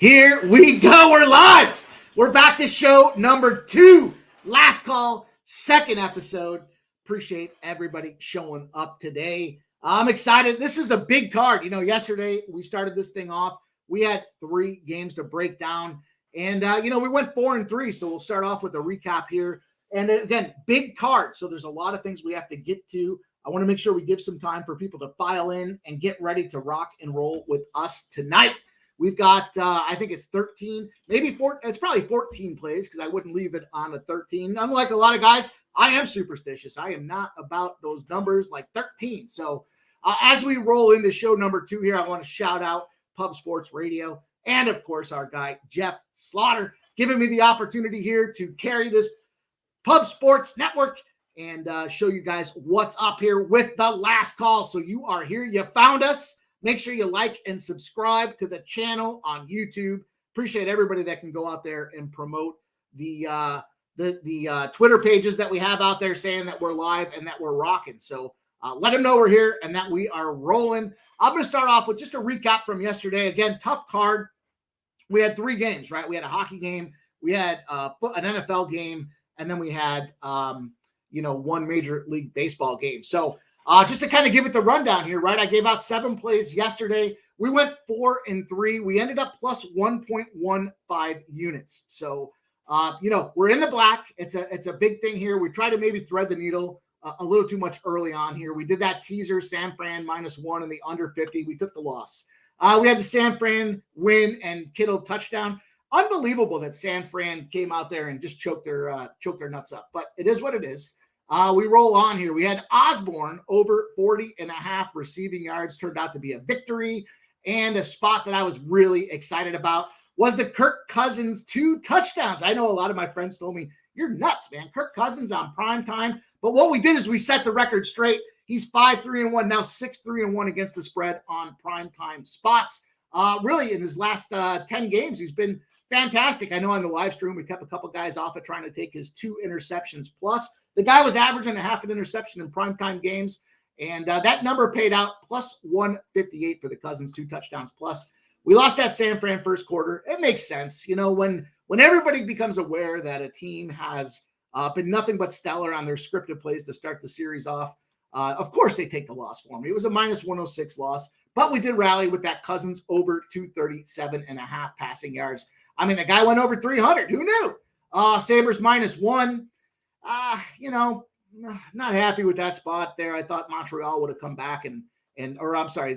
Here we go. We're live. We're back to show number 2. Last call, second episode. Appreciate everybody showing up today. I'm excited. This is a big card. Yesterday we started this thing off. We had 3 games to break down. And, we went 4-3. So we'll start off with a recap here. And again, big card. So there's a lot of things we have to get to. I want to make sure we give some time for people to file in and get ready to rock and roll with us tonight. We've got, I think it's 13, maybe 4. It's probably 14 plays because I wouldn't leave it on a 13. Unlike a lot of guys, I am superstitious. I am not about those numbers like 13. So as we roll into show number 2 here, I want to shout out Pub Sports Radio and, of course, our guy, Jeff Slaughter, giving me the opportunity here to carry this Pub Sports Network and show you guys what's up here with the last call. So you are here. You found us. Make sure you like and subscribe to the channel on YouTube. Appreciate everybody that can go out there and promote the Twitter pages that we have out there saying that we're live and that we're rocking. So let them know we're here and that we are rolling. I'm going to start off with just a recap from yesterday. Again, tough card. We had 3 games, right? We had a hockey game. We had an NFL game. And then we had, one Major League Baseball game. So just to kind of give it the rundown here, right? I gave out 7 plays yesterday. We went 4-3. We ended up plus 1.15 units. So, we're in the black. It's a big thing here. We try to maybe thread the needle a little too much early on here. We did that teaser, San Fran -1 and the under 50. We took the loss. We had the San Fran win and Kittle touchdown. Unbelievable that San Fran came out there and just choked their nuts up. But it is what it is. We roll on here. We had Osborne over 40.5 receiving yards. Turned out to be a victory. And a spot that I was really excited about was the Kirk Cousins 2 touchdowns. I know a lot of my friends told me, you're nuts, man. Kirk Cousins on prime time. But what we did is we set the record straight. He's 5-3-1, now 6-3-1 against the spread on prime time spots. Really, in his last 10 games, he's been fantastic. I know on the live stream, we kept a couple guys off of trying to take his 2 interceptions plus. The guy was averaging a half an interception in primetime games, and that number paid out plus 158 for the Cousins 2 touchdowns plus. We lost that San Fran first quarter. It makes sense. When everybody becomes aware that a team has been nothing but stellar on their scripted plays to start the series off, of course they take the loss for me. It was a -106 loss, but we did rally with that Cousins over 237.5 passing yards. I mean, the guy went over 300. Who knew? Sabres -1. Not happy with that spot there. I thought Montreal would have come back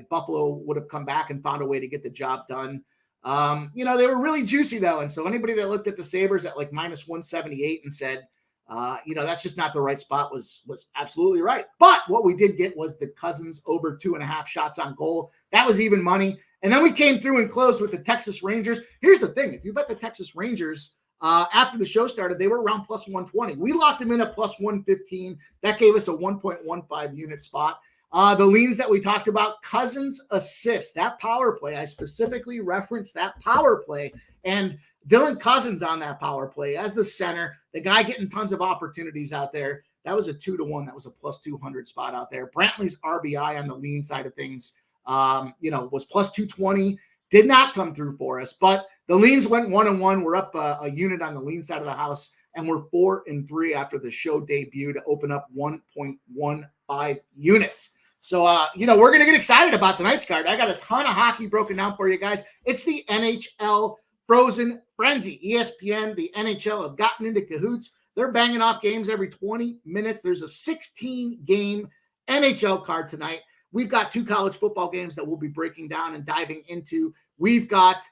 Buffalo would have come back and found a way to get the job done. They were really juicy though. And so anybody that looked at the Sabres at like -178 and said, that's just not the right spot was absolutely right. But what we did get was the Cousins over 2.5 shots on goal. That was even money. And then we came through and closed with the Texas Rangers. Here's the thing. If you bet the Texas Rangers after the show started, they were around plus 120. We locked them in at plus 115. That gave us a 1.15 unit spot. The leans that we talked about, Cousins assist, that power play. I specifically referenced that power play. And Dylan Cousins on that power play as the center, the guy getting tons of opportunities out there. That was a 2-1. That was a plus 200 spot out there. Brantley's RBI on the lean side of things, was plus 220. Did not come through for us, but the leans went 1-1. We're up a unit on the lean side of the house, and we're 4-3 after the show debut to open up 1.15 units. So, we're going to get excited about tonight's card. I got a ton of hockey broken down for you guys. It's the NHL Frozen Frenzy. ESPN, the NHL have gotten into cahoots. They're banging off games every 20 minutes. There's a 16-game NHL card tonight. We've got 2 college football games that we'll be breaking down and diving into. We've got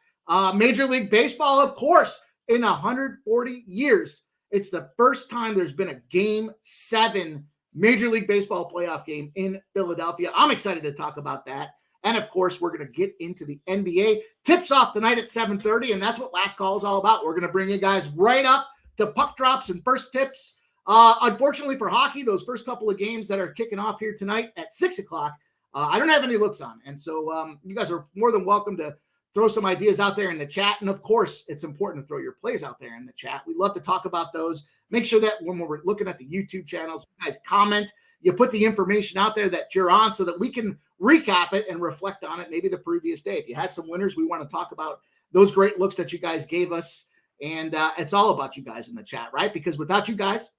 Major League Baseball, of course, in 140 years. It's the first time there's been a Game 7 Major League Baseball playoff game in Philadelphia. I'm excited to talk about that. And, of course, we're going to get into the NBA. Tips off tonight at 7:30, and that's what Last Call is all about. We're going to bring you guys right up to puck drops and first tips. Unfortunately for hockey, those first couple of games that are kicking off here tonight at 6 o'clock, I don't have any looks on. And so you guys are more than welcome to throw some ideas out there in the chat. And, of course, it's important to throw your plays out there in the chat. We love to talk about those. Make sure that when we're looking at the YouTube channels, you guys comment. You put the information out there that you're on so that we can recap it and reflect on it maybe the previous day. If you had some winners we want to talk about those great looks that you guys gave us. And it's all about you guys in the chat, right? Because without you guys,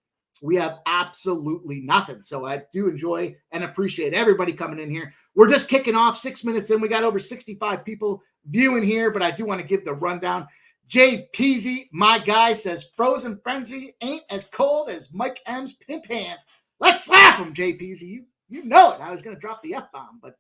we have absolutely nothing. So I do enjoy and appreciate everybody coming in here. We're just kicking off 6 minutes in. We got over 65 people viewing here, but I do want to give the rundown. Jay Peasy, my guy, says Frozen Frenzy ain't as cold as Mike M's pimp hand. Let's slap him, Jay Peasy. You know it. I was going to drop the F-bomb, but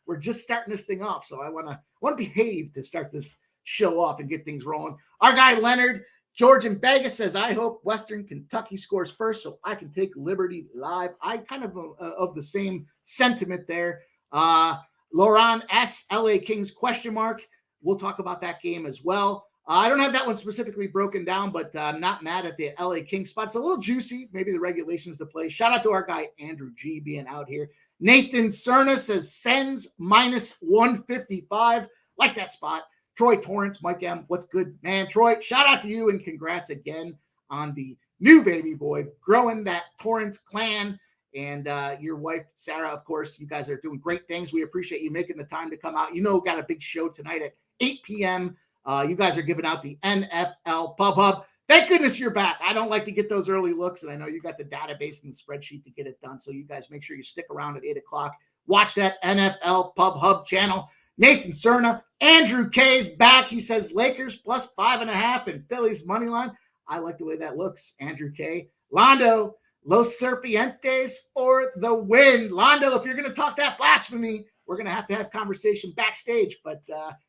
we're just starting this thing off. So I want to behave to start this show off and get things rolling. Our guy Leonard, George in Vegas, says, I hope Western Kentucky scores first so I can take Liberty live. I kind of the same sentiment there. Lauren S, LA Kings question mark. We'll talk about that game as well. I don't have that one specifically broken down, but I'm not mad at the LA Kings spot. It's a little juicy. Maybe the regulations to play. Shout out to our guy Andrew G being out here. Nathan Cerna says Sens minus 155. Like that spot. Troy Torrance, Mike M, what's good, man? Troy, shout out to you and congrats again on the new baby boy, growing that Torrance clan. And your wife, Sarah, of course, you guys are doing great things. We appreciate you making the time to come out. You know, got a big show tonight at 8 p.m. You guys are giving out the NFL Pub Hub. Thank goodness you're back. I don't like to get those early looks, and I know you got the database and the spreadsheet to get it done. So you guys make sure you stick around at 8 o'clock. Watch that NFL Pub Hub channel. Nathan Cerna, Andrew K's back. He says Lakers plus 5.5 and Phillies money line. I like the way that looks, Andrew K. Londo, Los Serpientes for the win. Londo, if you're going to talk that blasphemy, we're going to have conversation backstage, but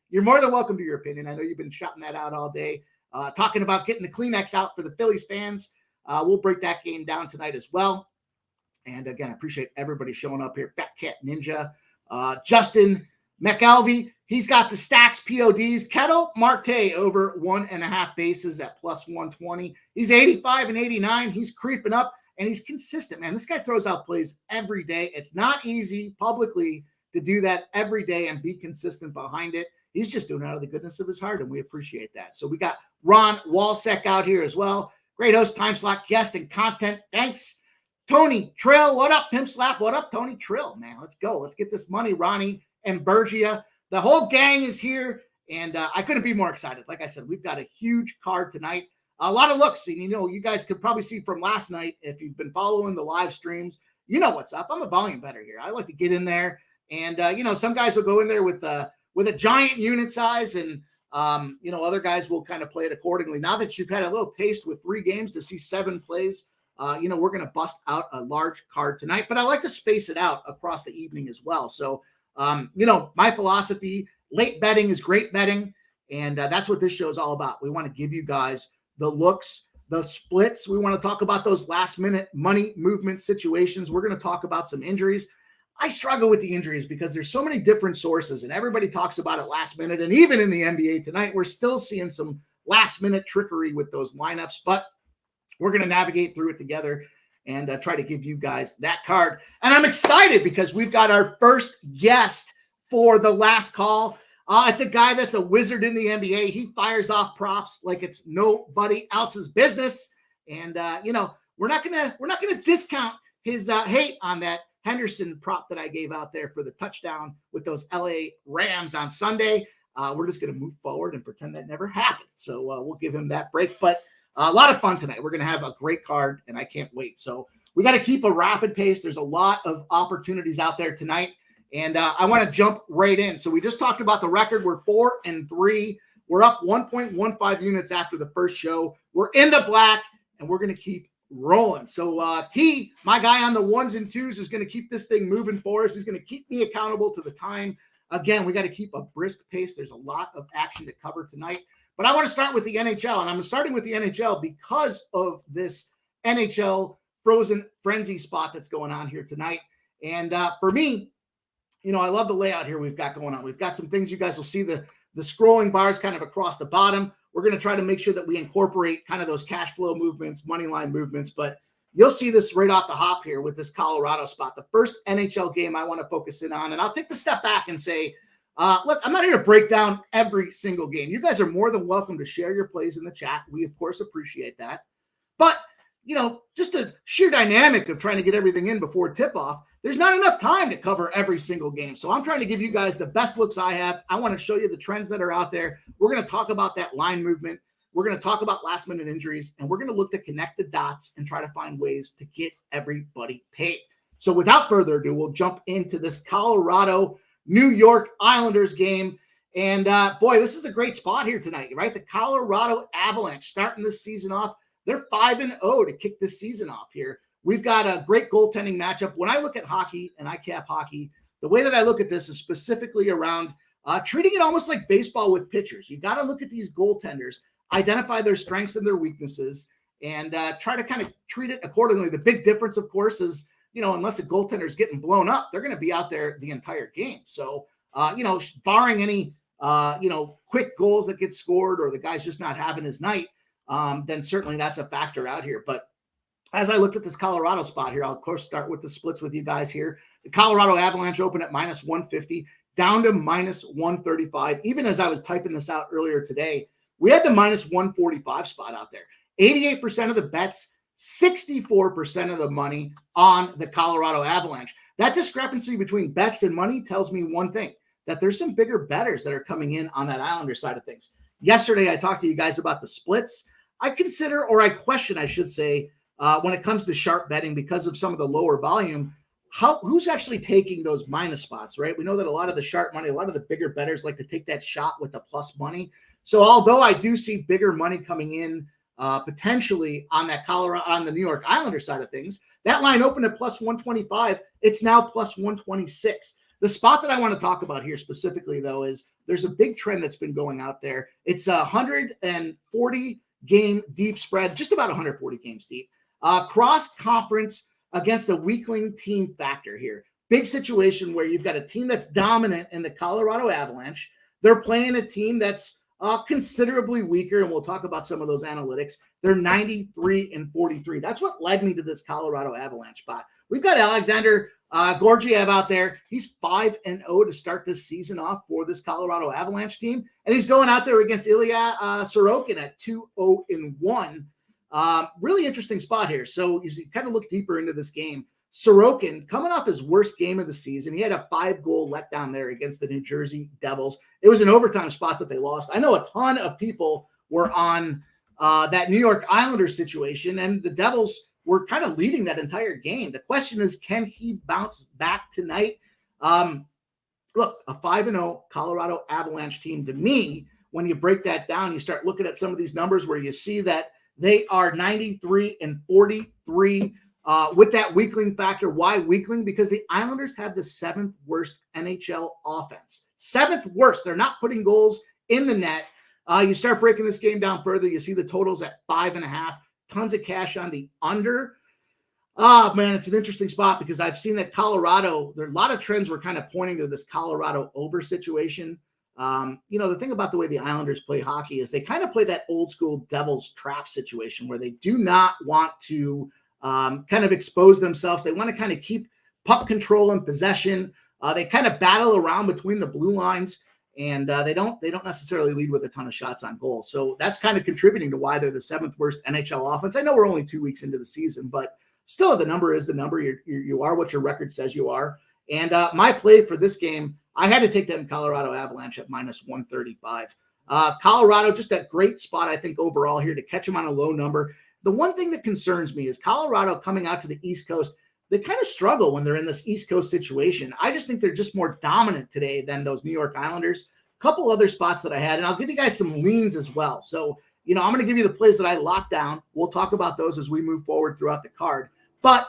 you're more than welcome to your opinion. I know you've been shouting that out all day, talking about getting the Kleenex out for the Phillies fans. We'll break that game down tonight as well. And again, I appreciate everybody showing up here. Fat Cat Ninja, Justin McElvey, he's got the stacks PODs. Kettle Marte over 1.5 bases at plus 120. He's 85 and 89. He's creeping up and he's consistent, man. This guy throws out plays every day. It's not easy publicly to do that every day and be consistent behind it. He's just doing it out of the goodness of his heart, and we appreciate that. So we got Ron Walsek out here as well. Great host, time slot, guest, and content. Thanks. Tony Trill, what up? Pimp Slap, what up? Tony Trill, man. Let's go. Let's get this money, Ronnie and Bergia. The whole gang is here, and I couldn't be more excited. Like I said, we've got a huge card tonight. A lot of looks, and you guys could probably see from last night, if you've been following the live streams, you know what's up. I'm a volume better here. I like to get in there, and some guys will go in there with a giant unit size, and other guys will kind of play it accordingly. Now that you've had a little taste with 3 games to see 7 plays, we're going to bust out a large card tonight, but I like to space it out across the evening as well. So, my philosophy, late betting is great betting. And that's what this show is all about. We want to give you guys the looks, the splits. We want to talk about those last minute money movement situations. We're going to talk about some injuries. I struggle with the injuries because there's so many different sources and everybody talks about it last minute. And even in the NBA tonight, we're still seeing some last minute trickery with those lineups, but we're going to navigate through it together and try to give you guys that card. And I'm excited because we've got our first guest for the last call. It's a guy that's a wizard in the NBA. He fires off props like it's nobody else's business. And we're not gonna discount his hate on that Henderson prop that I gave out there for the touchdown with those LA Rams on Sunday. We're just gonna move forward and pretend that never happened. So we'll give him that break. But a lot of fun tonight. We're going to have a great card, and I can't wait. So we got to keep a rapid pace. There's a lot of opportunities out there tonight, and I want to jump right in. So we just talked about the record. We're 4-3. We're up 1.15 units after the first show. We're in the black, and we're going to keep rolling. So T, my guy on the 1s and 2s, is going to keep this thing moving for us. He's going to keep me accountable to the time. Again, we got to keep a brisk pace. There's a lot of action to cover tonight. But I want to start with the NHL, and I'm starting with the NHL because of this NHL Frozen Frenzy spot that's going on here tonight. And for me, I love the layout here we've got going on. We've got some things you guys will see, the scrolling bars kind of across the bottom. We're going to try to make sure that we incorporate kind of those cash flow movements, money line movements, but you'll see this right off the hop here with this Colorado spot. The first NHL game I want to focus in on, and I'll take the step back and say, look, I'm not here to break down every single game. You guys are more than welcome to share your plays in the chat. We, of course, appreciate that. But, just the sheer dynamic of trying to get everything in before tip-off, there's not enough time to cover every single game. So I'm trying to give you guys the best looks I have. I want to show you the trends that are out there. We're going to talk about that line movement. We're going to talk about last minute injuries, and we're going to look to connect the dots and try to find ways to get everybody paid. So without further ado, we'll jump into this Colorado New York Islanders game. And boy, this is a great spot here tonight, right? The Colorado Avalanche starting this season off. They're 5-0 to kick this season off here. We've got a great goaltending matchup. When I look at hockey and I cap hockey, the way that I look at this is specifically around treating it almost like baseball with pitchers. You got to look at these goaltenders, identify their strengths and their weaknesses, and try to kind of treat it accordingly. The big difference, of course, is, unless a goaltender is getting blown up, they're going to be out there the entire game. So, barring any, quick goals that get scored or the guy's just not having his night, then certainly that's a factor out here. But as I looked at this Colorado spot here, I'll of course start with the splits with you guys here. The Colorado Avalanche open at minus 150 down to minus 135. Even as I was typing this out earlier today, we had the minus 145 spot out there. 88% of the bets, 64% of the money on the Colorado Avalanche. That discrepancy between bets and money tells me one thing, that there's some bigger bettors that are coming in on that Islander side of things. Yesterday, I talked to you guys about the splits. I question, I should say, when it comes to sharp betting, because of some of the lower volume, who's actually taking those minus spots, right? We know that a lot of the sharp money, a lot of the bigger bettors like to take that shot with the plus money. So although I do see bigger money coming in potentially on the New York Islander side of things, that line opened at plus 125. It's now plus 126. The spot that I want to talk about here specifically, though, is there's a big trend that's been going out there. It's a 140 game deep spread, just about 140 games deep. Cross conference against a weakling team factor here. Big situation where you've got a team that's dominant in the Colorado Avalanche. They're playing a team that's considerably weaker, and we'll talk about some of those analytics. They're 93-43. That's what led me to this Colorado Avalanche spot. We've got Alexander Georgiev out there. He's 5-0 to start this season off for this Colorado Avalanche team, and he's going out there against Ilya Sorokin at 2-0-1. Really interesting spot here. So you kind of look deeper into this game. Sorokin, coming off his worst game of the season, he had a 5-goal letdown there against the New Jersey Devils. It was an overtime spot that they lost. I know a ton of people were on that New York Islanders situation, and the Devils were kind of leading that entire game. The question is, can he bounce back tonight? Look, a 5-0 Colorado Avalanche team, to me, when you break that down, you start looking at some of these numbers where you see that they are 93-43 with that weakling factor. Why weakling? Because the Islanders have the 7th worst NHL offense. 7th worst. They're not putting goals in the net. You start breaking this game down further, you see the totals at 5.5. Tons of cash on the under. Oh, man, it's an interesting spot because I've seen that Colorado, there are a lot of trends were kind of pointing to this Colorado over situation. The thing about the way the Islanders play hockey is they kind of play that old school Devil's trap situation where they do not want to kind of expose themselves. They want to kind of keep puck control and possession. They kind of battle around between the blue lines, and they don't necessarily lead with a ton of shots on goal. So that's kind of contributing to why they're the 7th worst NHL offense. I know we're only 2 weeks into the season, but still the number is the number. You are what your record says you are. And my play for this game, I had to take them Colorado Avalanche at minus 135. Colorado, just a great spot, I think, overall here to catch them on a low number. The one thing that concerns me is Colorado coming out to the East Coast. They kind of struggle when they're in this East Coast situation. I just think they're just more dominant today than those New York Islanders. A couple other spots that I had, and I'll give you guys some leans as well. So, I'm going to give you the plays that I locked down. We'll talk about those as we move forward throughout the card. But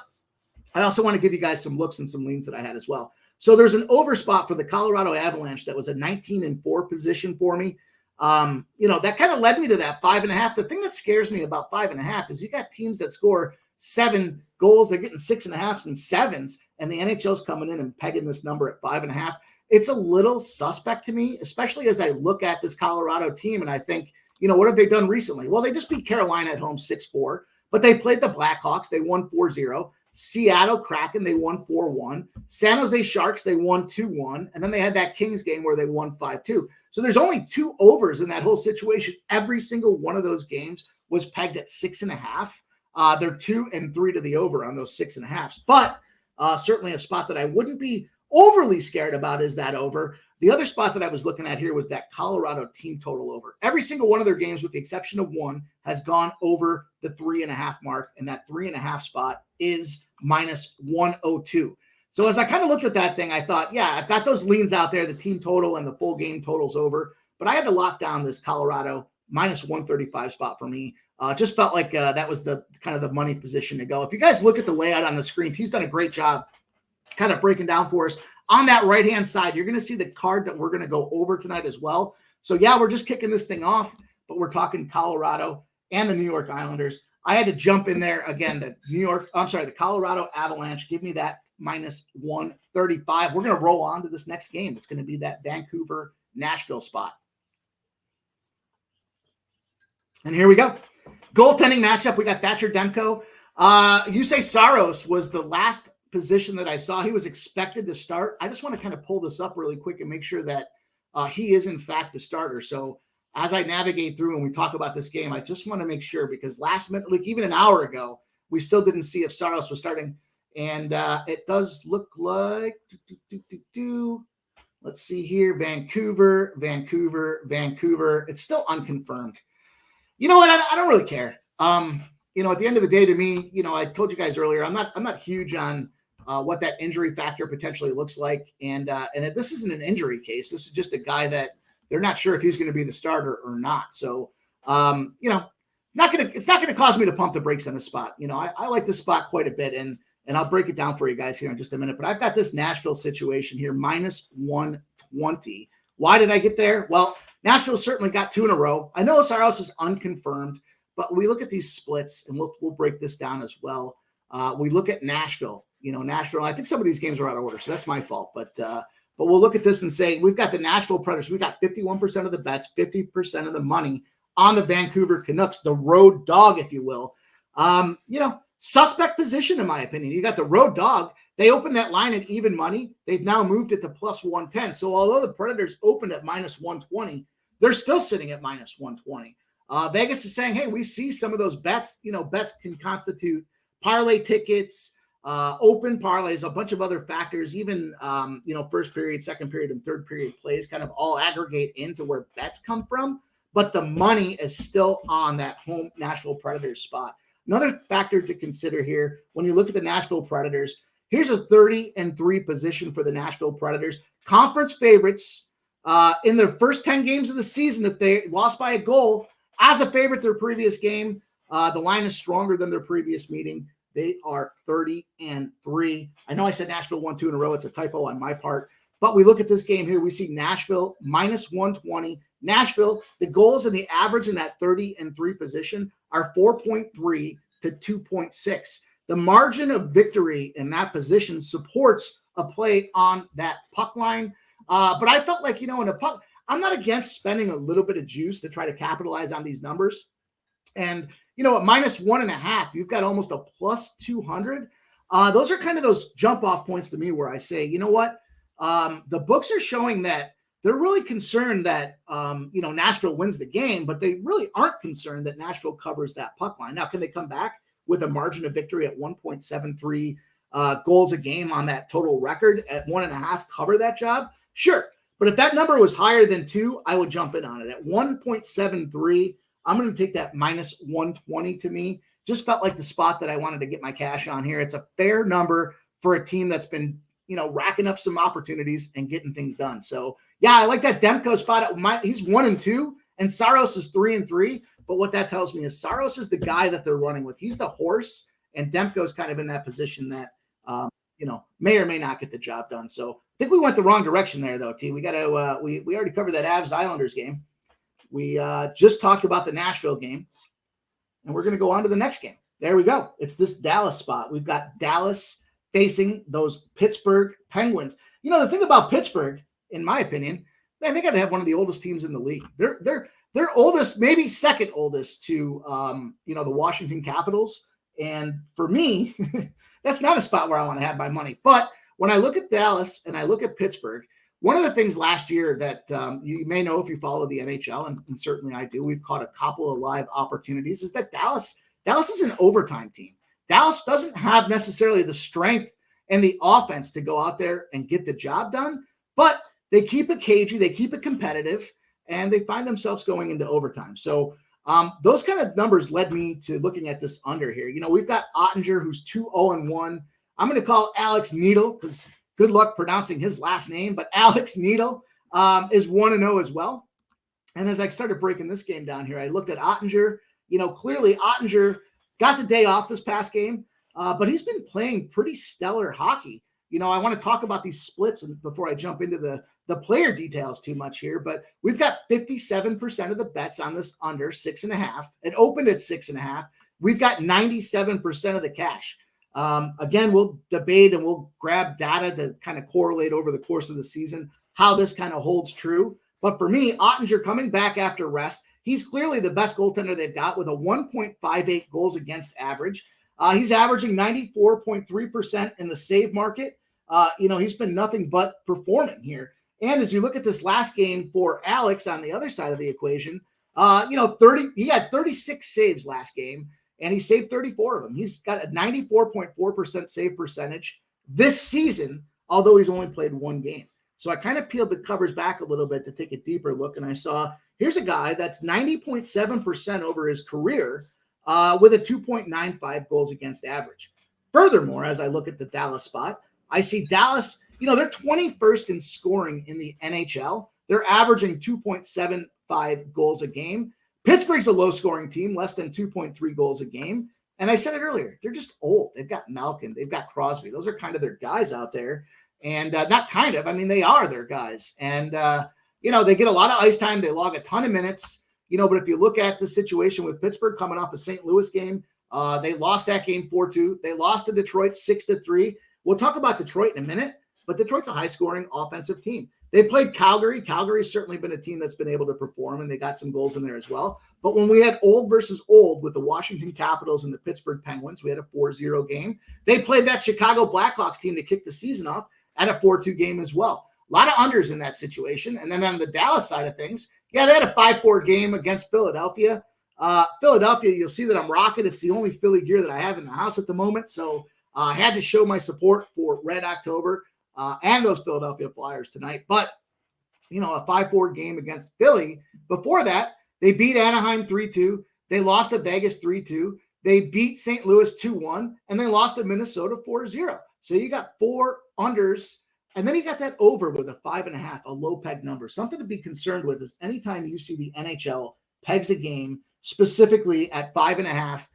I also want to give you guys some looks and some leans that I had as well. So there's an over spot for the Colorado Avalanche that was a 19-4 position for me. That kind of led me to that 5.5. The thing that scares me about 5.5 is you got teams that score 7 goals. They're getting 6.5s and 7s, and the NHL's coming in and pegging this number at 5.5. It's a little suspect to me, especially as I look at this Colorado team and I think, what have they done recently? Well, they just beat Carolina at home 6-4, but they played the Blackhawks. They won 4-0. Seattle Kraken, they won 4-1. San Jose Sharks, they won 2-1. And then they had that Kings game where they won 5-2. So there's only 2 overs in that whole situation. Every single one of those games was pegged at 6.5. They're 2 and 3 to the over on those 6.5s. But Certainly a spot that I wouldn't be overly scared about is that over. The other spot that I was looking at here was that Colorado team total over. Every single one of their games, with the exception of one, has gone over the 3.5 mark, and that 3.5 spot is minus 102. So as I kind of looked at that thing, I thought, yeah, I've got those leans out there, the team total and the full game totals over, but I had to lock down this Colorado minus 135 spot for me. Just felt like that was the kind of the money position to go. If you guys look at the layout on the screen, he's done a great job kind of breaking down for us. On that right-hand side, you're going to see the card that we're going to go over tonight as well. So, yeah, we're just kicking this thing off, but we're talking Colorado and the New York Islanders. I had to jump in there again. The Colorado Avalanche. Give me that minus 135. We're going to roll on to this next game. It's going to be that Vancouver-Nashville spot. And here we go. Goaltending matchup. We got Thatcher Demko. You say Saros was the last position that I saw. He was expected to start. I just want to kind of pull this up really quick and make sure that he is in fact the starter. So as I navigate through and we talk about this game, I just want to make sure, because last minute, like even an hour ago, we still didn't see if Saros was starting. And it does look like, let's see here, Vancouver. It's still unconfirmed. You know what? I don't really care. At the end of the day, to me, I told you guys earlier, I'm not huge on what that injury factor potentially looks like. And this isn't an injury case. This is just a guy that they're not sure if he's going to be the starter or not. So, it's not going to cause me to pump the brakes on the spot. I like this spot quite a bit, and I'll break it down for you guys here in just a minute. But I've got this Nashville situation here, minus 120. Why did I get there? Well, Nashville certainly got 2 in a row. I know Saros is unconfirmed, but we look at these splits, and we'll break this down as well. We look at Nashville. Nashville. I think some of these games are out of order, so that's my fault. But we'll look at this and say we've got the Nashville Predators. We've got 51% of the bets, 50% of the money on the Vancouver Canucks, the road dog, if you will. Suspect position, in my opinion. You got the road dog. They opened that line at even money. They've now moved it to plus 110. So although the Predators opened at minus 120, they're still sitting at minus 120. Vegas is saying, hey, we see some of those bets. Bets can constitute parlay tickets, open parlays, a bunch of other factors, even, first period, second period, and third period plays kind of all aggregate into where bets come from. But the money is still on that home Nashville Predators spot. Another factor to consider here, when you look at the Nashville Predators, here's a 30-3 position for the Nashville Predators. Conference favorites in their first 10 games of the season, if they lost by a goal, as a favorite their previous game, the line is stronger than their previous meeting. They are 30-3. I know I said Nashville won 2 in a row. It's a typo on my part. But we look at this game here. We see Nashville minus 120. Nashville, the goals and the average in that 30-3 position are 4.3 to 2.6. The margin of victory in that position supports a play on that puck line. But I felt like, in a puck, I'm not against spending a little bit of juice to try to capitalize on these numbers. And, at minus 1.5, you've got almost a plus 200. Those are kind of those jump off points to me where I say, you know what? The books are showing that they're really concerned that, Nashville wins the game, but they really aren't concerned that Nashville covers that puck line. Now, can they come back with a margin of victory at 1.73 goals a game on that total record at 1.5 cover that job? Sure. But if that number was higher than 2, I would jump in on it. At 1.73, I'm going to take that minus 120 to me. Just felt like the spot that I wanted to get my cash on here. It's a fair number for a team that's been, racking up some opportunities and getting things done. So, yeah, I like that Demko spot. He's 1-2, and Saros is 3-3. But what that tells me is Saros is the guy that they're running with. He's the horse, and Demko's kind of in that position that, may or may not get the job done. So I think we went the wrong direction there, though, T. We got to we already covered that Avs-Islanders game. We just talked about the Nashville game, and we're going to go on to the next game. There we go. It's this Dallas spot. We've got Dallas facing those Pittsburgh Penguins. The thing about Pittsburgh, in my opinion, man, they got to have one of the oldest teams in the league. They're oldest, maybe second oldest to, the Washington Capitals. And for me, that's not a spot where I want to have my money. But when I look at Dallas and I look at Pittsburgh, one of the things last year that you may know if you follow the NHL, and certainly I do, we've caught a couple of live opportunities, is that Dallas is an overtime team. Dallas doesn't have necessarily the strength and the offense to go out there and get the job done. But they keep it cagey, they keep it competitive, and they find themselves going into overtime. So those kind of numbers led me to looking at this under here. We've got Ottinger, who's 2-0-1. I'm going to call Alex Needle because good luck pronouncing his last name, but Alex Needle is 1-0 as well. And as I started breaking this game down here, I looked at Ottinger. Clearly Ottinger got the day off this past game, but he's been playing pretty stellar hockey. I want to talk about these splits before I jump into the player details too much here, but we've got 57% of the bets on this under 6.5. It opened at 6.5. We've got 97% of the cash. Again, we'll debate and we'll grab data to kind of correlate over the course of the season how this kind of holds true. But for me, Ottinger coming back after rest, he's clearly the best goaltender they've got with a 1.58 goals against average. He's averaging 94.3% in the save market. He's been nothing but performing here. And as you look at this last game for Alex on the other side of the equation, he had 36 saves last game, and he saved 34 of them. He's got a 94.4% save percentage this season, although he's only played one game. So I kind of peeled the covers back a little bit to take a deeper look, and I saw here's a guy that's 90.7% over his career with a 2.95 goals against average. Furthermore, as I look at the Dallas spot, I see Dallas, they're 21st in scoring in the NHL. They're averaging 2.75 goals a game. Pittsburgh's a low-scoring team, less than 2.3 goals a game. And I said it earlier, they're just old. They've got Malkin. They've got Crosby. Those are kind of their guys out there. And not kind of, they are their guys. And, they get a lot of ice time. They log a ton of minutes, but if you look at the situation with Pittsburgh coming off a St. Louis game, they lost that game 4-2. They lost to Detroit 6-3. We'll talk about Detroit in a minute, but Detroit's a high-scoring offensive team. They played Calgary. Calgary's certainly been a team that's been able to perform, and they got some goals in there as well. But when we had old versus old with the Washington Capitals and the Pittsburgh Penguins, we had a 4-0 game. They played that Chicago Blackhawks team to kick the season off at a 4-2 game as well. A lot of unders in that situation. And then on the Dallas side of things, they had a 5-4 game against Philadelphia. Philadelphia, you'll see that I'm rocking. It's the only Philly gear that I have in the house at the moment. So I had to show my support for Red October and those Philadelphia Flyers tonight. But, a 5-4 game against Philly. Before that, they beat Anaheim 3-2. They lost to Vegas 3-2. They beat St. Louis 2-1. And they lost to Minnesota 4-0. So you got 4 unders. And then you got that over with a 5.5, a low peg number. Something to be concerned with is anytime you see the NHL pegs a game specifically at 5.5,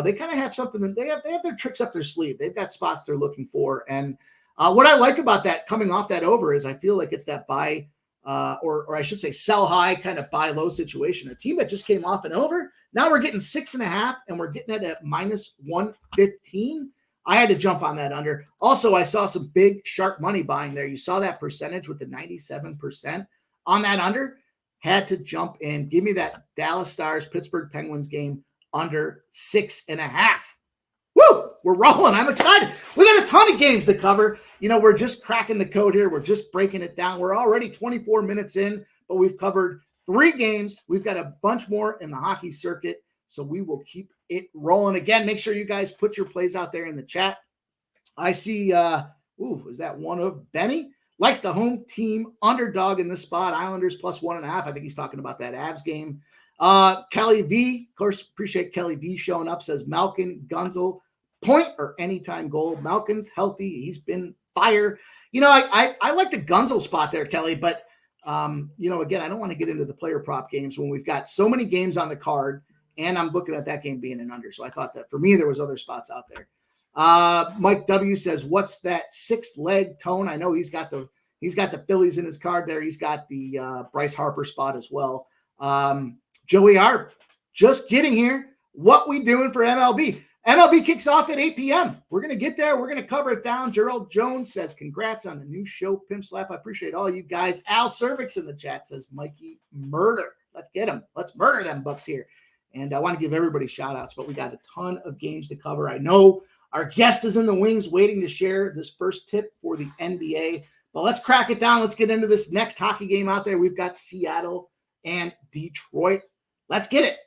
they kind of have something that they have their tricks up their sleeve. They've got spots they're looking for. And what I like about that coming off that over is I feel like it's that buy or I should say sell high kind of buy low situation. A team that just came off an over. Now we're getting 6.5 and we're getting it at minus 115. I had to jump on that under. Also, I saw some big sharp money buying there. You saw that percentage with the 97% on that under. Had to jump in. Give me that Dallas Stars Pittsburgh Penguins game under 6.5. Woo! We're rolling. I'm excited. We got a ton of games to cover. We're just cracking the code here. We're just breaking it down. We're already 24 minutes in, but we've covered 3 games. We've got a bunch more in the hockey circuit. So we will keep it rolling. Again, make sure you guys put your plays out there in the chat. I see, is that one of Benny? Likes the home team underdog in this spot. Islanders plus 1.5. I think he's talking about that Avs game. Kelly V, of course, appreciate Kelly V showing up, says Malkin, Gunzel, point or anytime goal. Malkin's healthy. He's been fire. I like the Gunzel spot there, Kelly, but, again, I don't want to get into the player prop games when we've got so many games on the card. And I'm looking at that game being an under. So I thought that for me, there was other spots out there. Mike W says, what's that 6-leg tone? I know he's got the Phillies in his card there. He's got the Bryce Harper spot as well. Joey Harp, just getting here. What we doing for MLB? MLB kicks off at 8 p.m. We're going to get there. We're going to cover it down. Gerald Jones says, congrats on the new show, Pimp Slap. I appreciate all you guys. Al Cervix in the chat says, Mikey, murder. Let's get him. Let's murder them Bucks here. And I want to give everybody shout outs, but we got a ton of games to cover. I know our guest is in the wings waiting to share this first tip for the NBA, but let's crack it down. Let's get into this next hockey game out there. We've got Seattle and Detroit. Let's get it.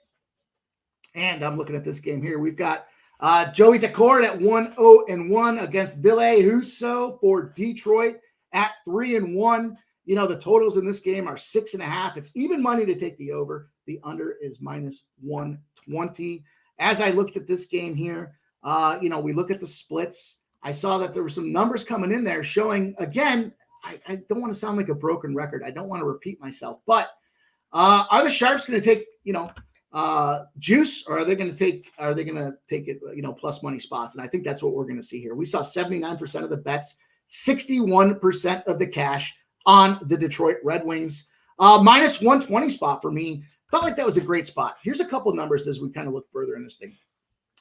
And I'm looking at this game here. We've got Joey Decord at 1-0-1 against Ville Husso for Detroit at 3-1. The totals in this game are 6.5. It's even money to take the over. The under is -120. As I looked at this game here, we look at the splits. I saw that there were some numbers coming in there showing, again, I don't want to sound like a broken record. I don't want to repeat myself, but are the Sharps going to take, juice, or are they going to take it, plus money spots? And I think that's what we're going to see here. We saw 79% of the bets, 61% of the cash on the Detroit Red Wings. -120 spot for me. Felt like that was a great spot. Here's a couple numbers as we kind of look further in this thing.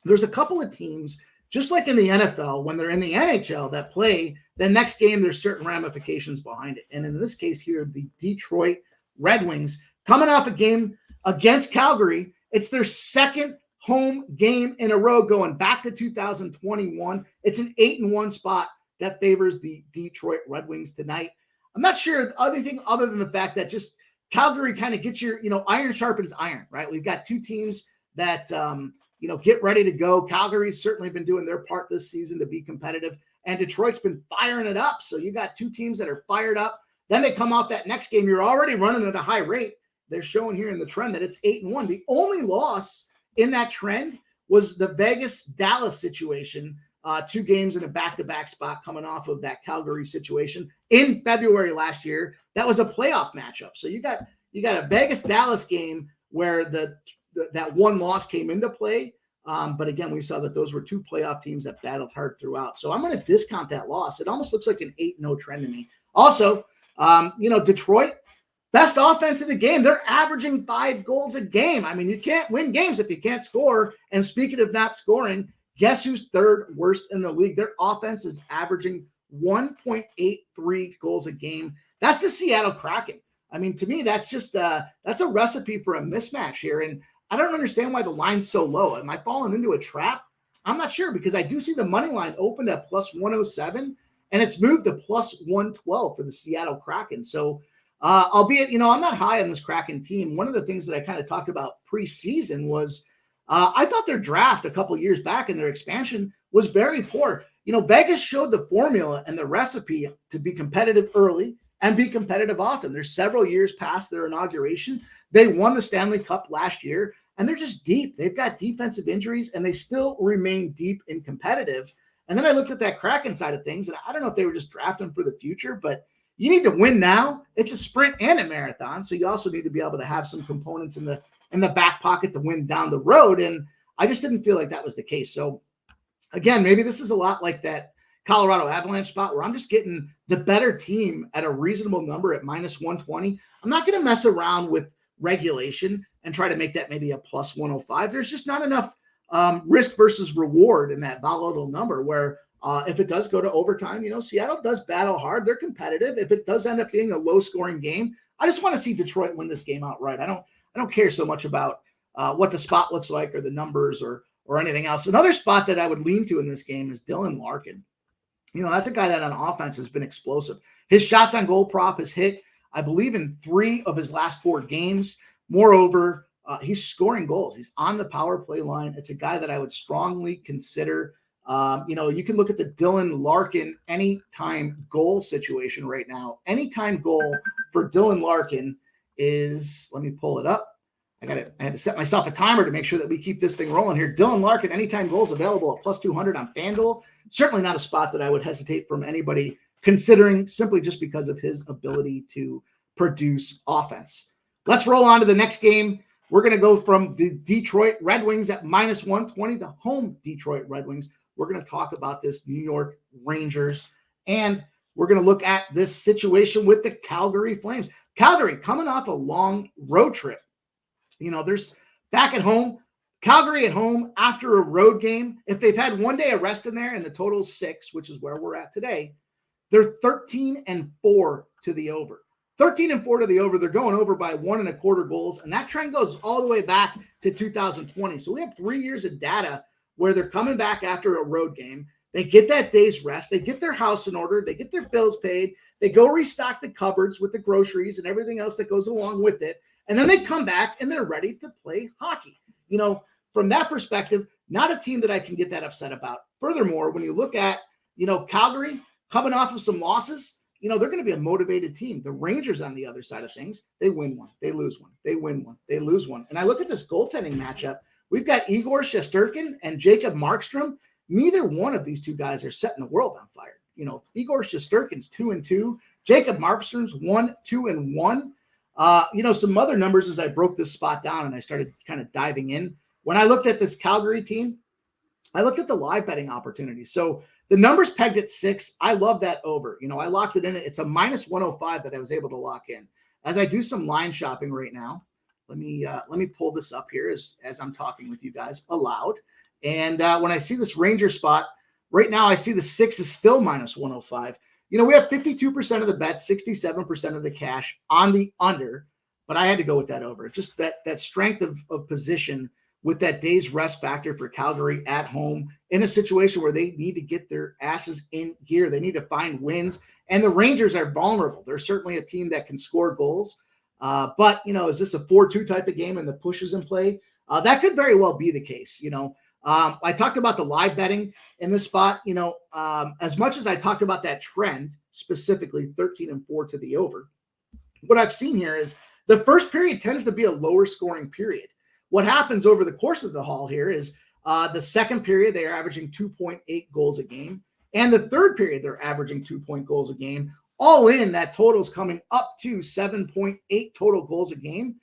There's a couple of teams, just like in the NFL, when they're in the NHL, that play the next game, there's certain ramifications behind it. And in this case here, the Detroit Red Wings coming off a game against Calgary. It's their second home game in a row going back to 2021. It's an 8-1 spot that favors the Detroit Red Wings tonight. I'm not sure other than the fact that just Calgary kind of gets your, iron sharpens iron, right? We've got two teams that, get ready to go. Calgary's certainly been doing their part this season to be competitive, and Detroit's been firing it up. So you got two teams that are fired up. Then they come off that next game. You're already running at a high rate. They're showing here in the trend that it's 8-1. The only loss in that trend was the Vegas-Dallas situation, 2 games in a back-to-back spot coming off of that Calgary situation in February last year. That was a playoff matchup. So you got a Vegas-Dallas game where that one loss came into play. But again, we saw that those were 2 playoff teams that battled hard throughout. So I'm going to discount that loss. It almost looks like an 8-0 trend to me. Also, Detroit, best offense in the game. They're averaging 5 goals a game. I mean, you can't win games if you can't score. And speaking of not scoring, guess who's 3rd worst in the league? Their offense is averaging 1.83 goals a game. That's the Seattle Kraken. I mean, to me, that's just that's a recipe for a mismatch here. And I don't understand why the line's so low. Am I falling into a trap? I'm not sure, because I do see the money line opened at +107, and it's moved to +112 for the Seattle Kraken. So, albeit, I'm not high on this Kraken team. One of the things that I kind of talked about preseason was I thought their draft a couple years back and their expansion was very poor. Vegas showed the formula and the recipe to be competitive early and be competitive often. There's several years past their inauguration. They won the Stanley Cup last year, and they're just deep. They've got defensive injuries, and they still remain deep and competitive. And then I looked at that Kraken side of things, and I don't know if they were just drafting for the future, but you need to win now. It's a sprint and a marathon, so you also need to be able to have some components in the back pocket to win down the road. And I just didn't feel like that was the case. So again, maybe this is a lot like that Colorado Avalanche spot where I'm just getting the better team at a reasonable number at -120. I'm not going to mess around with regulation and try to make that maybe a +105. There's just not enough risk versus reward in that volatile number where if it does go to overtime, Seattle does battle hard. They're competitive. If it does end up being a low scoring game, I just want to see Detroit win this game outright. I don't care so much about what the spot looks like or the numbers or anything else. Another spot that I would lean to in this game is Dylan Larkin. That's a guy that on offense has been explosive. His shots on goal prop has hit, I believe, in 3 of his last 4 games. Moreover, he's scoring goals. He's on the power play line. It's a guy that I would strongly consider. You can look at the Dylan Larkin anytime goal situation right now. Anytime goal for Dylan Larkin is, let me pull it up. I had to set myself a timer to make sure that we keep this thing rolling here. Dylan Larkin, anytime goals available at +200 on FanDuel. Certainly not a spot that I would hesitate from anybody considering, simply just because of his ability to produce offense. Let's roll on to the next game. We're going to go from the Detroit Red Wings at -120, the home Detroit Red Wings. We're going to talk about this New York Rangers, and we're going to look at this situation with the Calgary Flames. Calgary coming off a long road trip. There's back at home, Calgary at home after a road game. If they've had one day of rest in there and the total is 6, which is where we're at today, they're 13-4 to the over. 13-4 to the over. They're going over by 1.25 goals. And that trend goes all the way back to 2020. So we have 3 years of data where they're coming back after a road game. They get that day's rest. They get their house in order. They get their bills paid. They go restock the cupboards with the groceries and everything else that goes along with it. And then they come back and they're ready to play hockey. From that perspective, not a team that I can get that upset about. Furthermore, when you look at, Calgary coming off of some losses, they're going to be a motivated team. The Rangers on the other side of things, they win one, they lose one, they win one, they lose one. And I look at this goaltending matchup. We've got Igor Shesterkin and Jacob Markstrom. Neither one of these two guys are setting the world on fire. Igor Shesterkin's 2-2. Jacob Markstrom's 1-2-1. Some other numbers as I broke this spot down and I started kind of diving in. When I looked at this Calgary team, I looked at the live betting opportunities. So the numbers pegged at 6. I love that over. I locked it in. It's a -105 that I was able to lock in. As I do some line shopping right now, let me pull this up here as I'm talking with you guys aloud. And when I see this Ranger spot, right now I see the 6 is still -105. We have 52% of the bet, 67% of the cash on the under, but I had to go with that over. Just that strength of position with that day's rest factor for Calgary at home in a situation where they need to get their asses in gear. They need to find wins, and the Rangers are vulnerable. They're certainly a team that can score goals, but, is this a 4-2 type of game and the push is in play? That could very well be the case. I talked about the live betting in this spot, as much as I talked about that trend, specifically 13-4 to the over. What I've seen here is the first period tends to be a lower scoring period. What happens over the course of the haul here is the second period, they are averaging 2.8 goals a game. And the third period, they're averaging 2 goals a game. All in, that total is coming up to 7.8 total goals a game.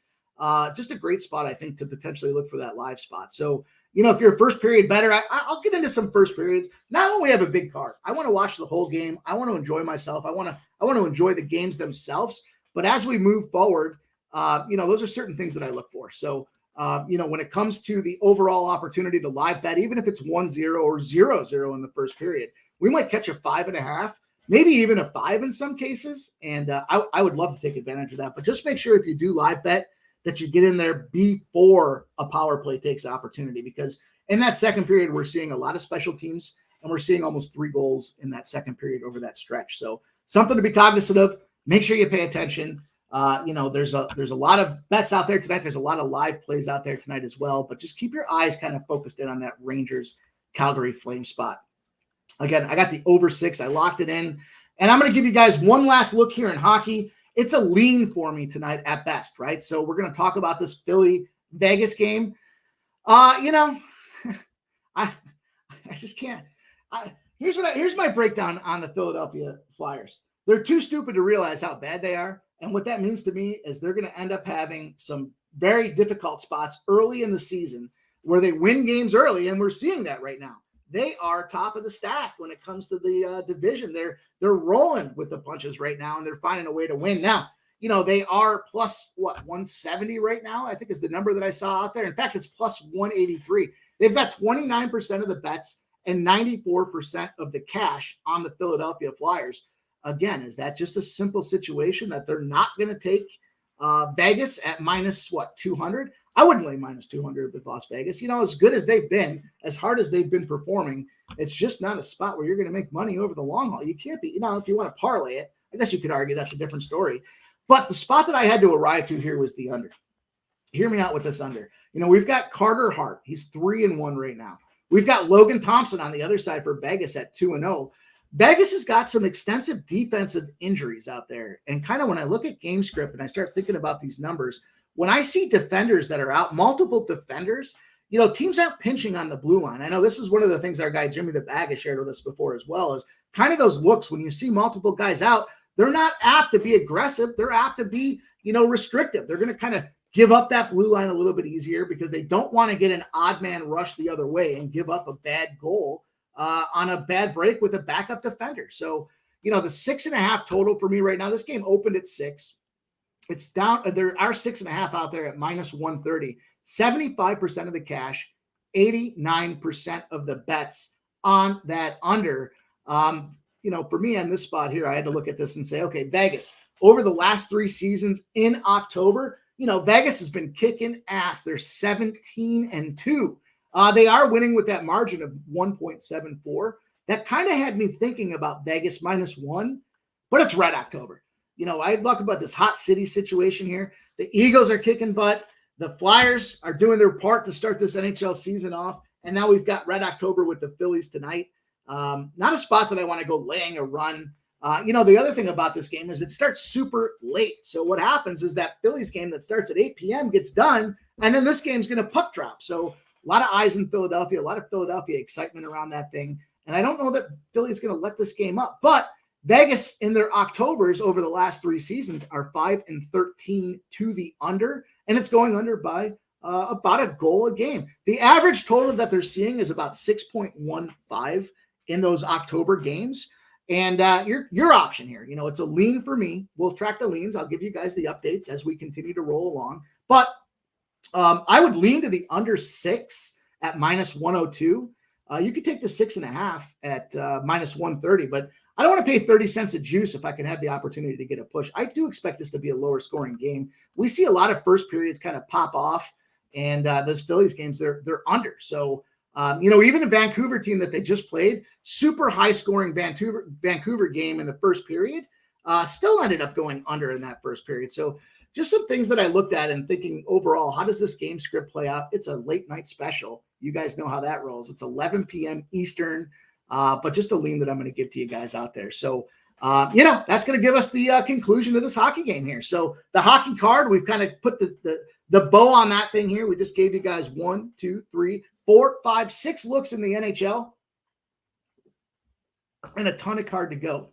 Just a great spot, I think, to potentially look for that live spot. So, if you're a first period better, I'll get into some first periods. Not when we have a big card. I want to watch the whole game. I want to enjoy myself. I want to enjoy the games themselves. But as we move forward, those are certain things that I look for. So, when it comes to the overall opportunity to live bet, even if it's 1-0 or 0-0 in the first period, we might catch a 5.5, maybe even a 5 in some cases. And I would love to take advantage of that. But just make sure if you do live bet that you get in there before a power play takes opportunity, because in that second period, we're seeing a lot of special teams and we're seeing almost 3 goals in that second period over that stretch. So something to be cognizant of. Make sure you pay attention. There's a lot of bets out there tonight. There's a lot of live plays out there tonight as well, but just keep your eyes kind of focused in on that Rangers Calgary Flame spot. Again, I got the over 6. I locked it in, and I'm going to give you guys one last look here in hockey. It's a lean for me tonight at best, right? So we're going to talk about this Philly Vegas game. I just can't. Here's my breakdown on the Philadelphia Flyers. They're too stupid to realize how bad they are. And what that means to me is they're going to end up having some very difficult spots early in the season where they win games early. And we're seeing that right now. They are top of the stack when it comes to the division. They're rolling with the punches right now, and they're finding a way to win. Now, they are plus 170 right now, I think is the number that I saw out there. In fact, it's plus 183. They've got 29% of the bets and 94% of the cash on the Philadelphia Flyers. Again, is that just a simple situation that they're not going to take Vegas at minus 200? I wouldn't lay minus 200 with Las Vegas. As good as they've been, as hard as they've been performing, it's just not a spot where you're going to make money over the long haul. You can't be, if you want to parlay it, I guess you could argue that's a different story. But the spot that I had to arrive to here was the under. Hear me out with this under. We've got Carter Hart. He's 3-1 right now. We've got Logan Thompson on the other side for Vegas at 2-0. Vegas has got some extensive defensive injuries out there. And kind of when I look at game script and I start thinking about these numbers, when I see defenders that are out, multiple defenders, teams aren't pinching on the blue line. I know this is one of the things our guy Jimmy the Bag has shared with us before as well, is kind of those looks when you see multiple guys out, they're not apt to be aggressive. They're apt to be, restrictive. They're going to kind of give up that blue line a little bit easier because they don't want to get an odd man rush the other way and give up a bad goal on a bad break with a backup defender. So, the 6.5 total for me right now, this game opened at 6. It's down. There are 6.5 out there at minus 130, 75% of the cash, 89% of the bets on that under. For me on this spot here, I had to look at this and say, okay, Vegas over the last 3 seasons in October, Vegas has been kicking ass. They're 17-2. They are winning with that margin of 1.74. That kind of had me thinking about Vegas -1, but it's Red October. I talk about this hot city situation here. The Eagles are kicking butt. The Flyers are doing their part to start this NHL season off. And now we've got Red October with the Phillies tonight. Not a spot that I want to go laying a run. The other thing about this game is it starts super late. So what happens is that Phillies game that starts at 8 p.m. gets done, and then this game's going to puck drop. So a lot of eyes in Philadelphia, a lot of Philadelphia excitement around that thing. And I don't know that Philly's going to let this game up. But Vegas in their Octobers over the last 3 seasons are 5-13 to the under, and it's going under by about a goal a game. The average total that they're seeing is about 6.15 in those October games. And your option here, it's a lean for me. We'll track the leans. I'll give you guys the updates as we continue to roll along. But I would lean to the under 6 at -102. You could take the 6.5 at -130, but I don't want to pay 30 cents a juice if I can have the opportunity to get a push. I do expect this to be a lower scoring game. We see a lot of first periods kind of pop off, and those Phillies games, they're under. So, even a Vancouver team that they just played, super high scoring Vancouver game in the first period, still ended up going under in that first period. So just some things that I looked at and thinking overall, how does this game script play out? It's a late night special. You guys know how that rolls. It's 11 p.m. Eastern, but just a lean that I'm going to give to you guys out there. So, that's going to give us the conclusion of this hockey game here. So the hockey card, we've kind of put the bow on that thing here. We just gave you guys 1, 2, 3, 4, 5, 6 looks in the NHL and a ton of card to go.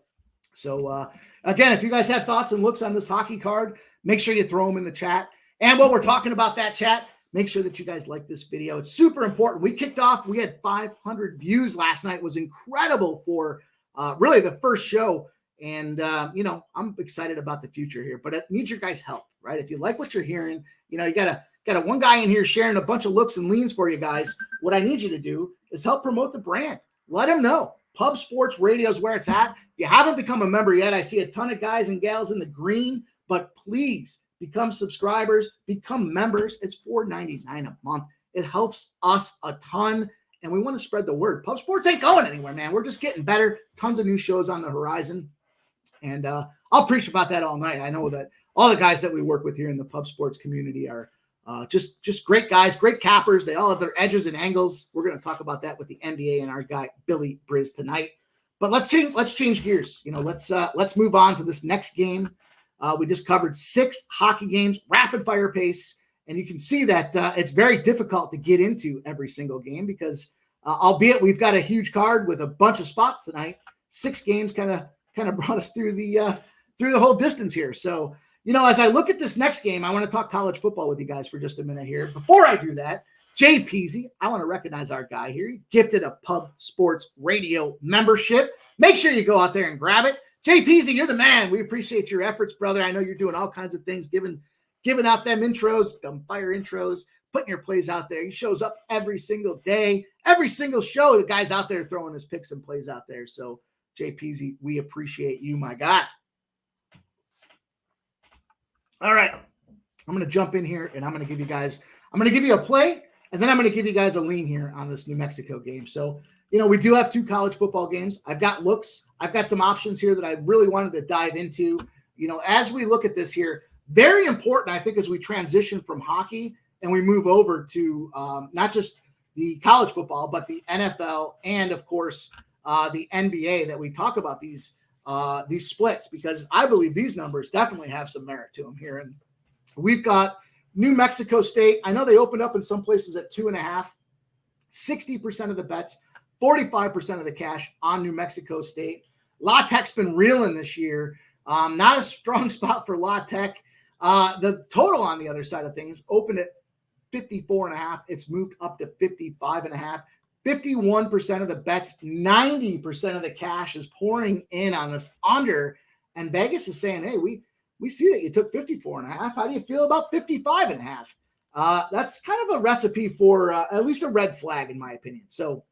So, again, if you guys have thoughts and looks on this hockey card, make sure you throw them in the chat. And while we're talking about that chat, make sure that you guys like this video. It's super important. We kicked off. We had 500 views last night. It was incredible for really the first show. And, I'm excited about the future here. But it needs your guys' help, right? If you like what you're hearing, you got a one guy in here sharing a bunch of looks and leans for you guys. What I need you to do is help promote the brand. Let them know. Pub Sports Radio is where it's at. If you haven't become a member yet, I see a ton of guys and gals in the green, but please become subscribers, become members. It's $4.99 a month. It helps us a ton, and we want to spread the word. Pub Sports ain't going anywhere, man. We're just getting better. Tons of new shows on the horizon, and I'll preach about that all night. I know that all the guys that we work with here in the Pub Sports community are just great guys, great cappers. They all have their edges and angles. We're going to talk about that with the NBA and our guy Billy Briz tonight. But let's change gears. Let's move on to this next game. We just covered 6 hockey games, rapid fire pace, and you can see that it's very difficult to get into every single game because, albeit we've got a huge card with a bunch of spots tonight, 6 games kind of brought us through the whole distance here. So, as I look at this next game, I want to talk college football with you guys for just a minute here. Before I do that, Jay Peasy, I want to recognize our guy here. He gifted a Pub Sports Radio membership. Make sure you go out there and grab it. Jay Peasy, you're the man. We appreciate your efforts, brother. I know you're doing all kinds of things, giving out them intros, them fire intros, putting your plays out there. He shows up every single day, every single show. The guy's out there throwing his picks and plays out there. So, Jay Peasy, we appreciate you, my guy. All right, I'm going to jump in here, and I'm going to give you a play, and then I'm going to give you guys a lean here on this New Mexico game. So, we do have 2 college football games. I've got looks. I've got some options here that I really wanted to dive into. As we look at this here, very important, I think, as we transition from hockey and we move over to not just the college football, but the NFL and, of course, the NBA, that we talk about these splits, because I believe these numbers definitely have some merit to them here. And we've got New Mexico State. I know they opened up in some places at 2.5, 60% of the bets, 45% of the cash on New Mexico State. La Tech's been reeling this year. Not a strong spot for La Tech. The total on the other side of things opened at 54.5. It's moved up to 55.5. 51% of the bets, 90% of the cash is pouring in on this under. And Vegas is saying, hey, we see that you took 54.5. How do you feel about 55.5? That's kind of a recipe for at least a red flag, in my opinion. So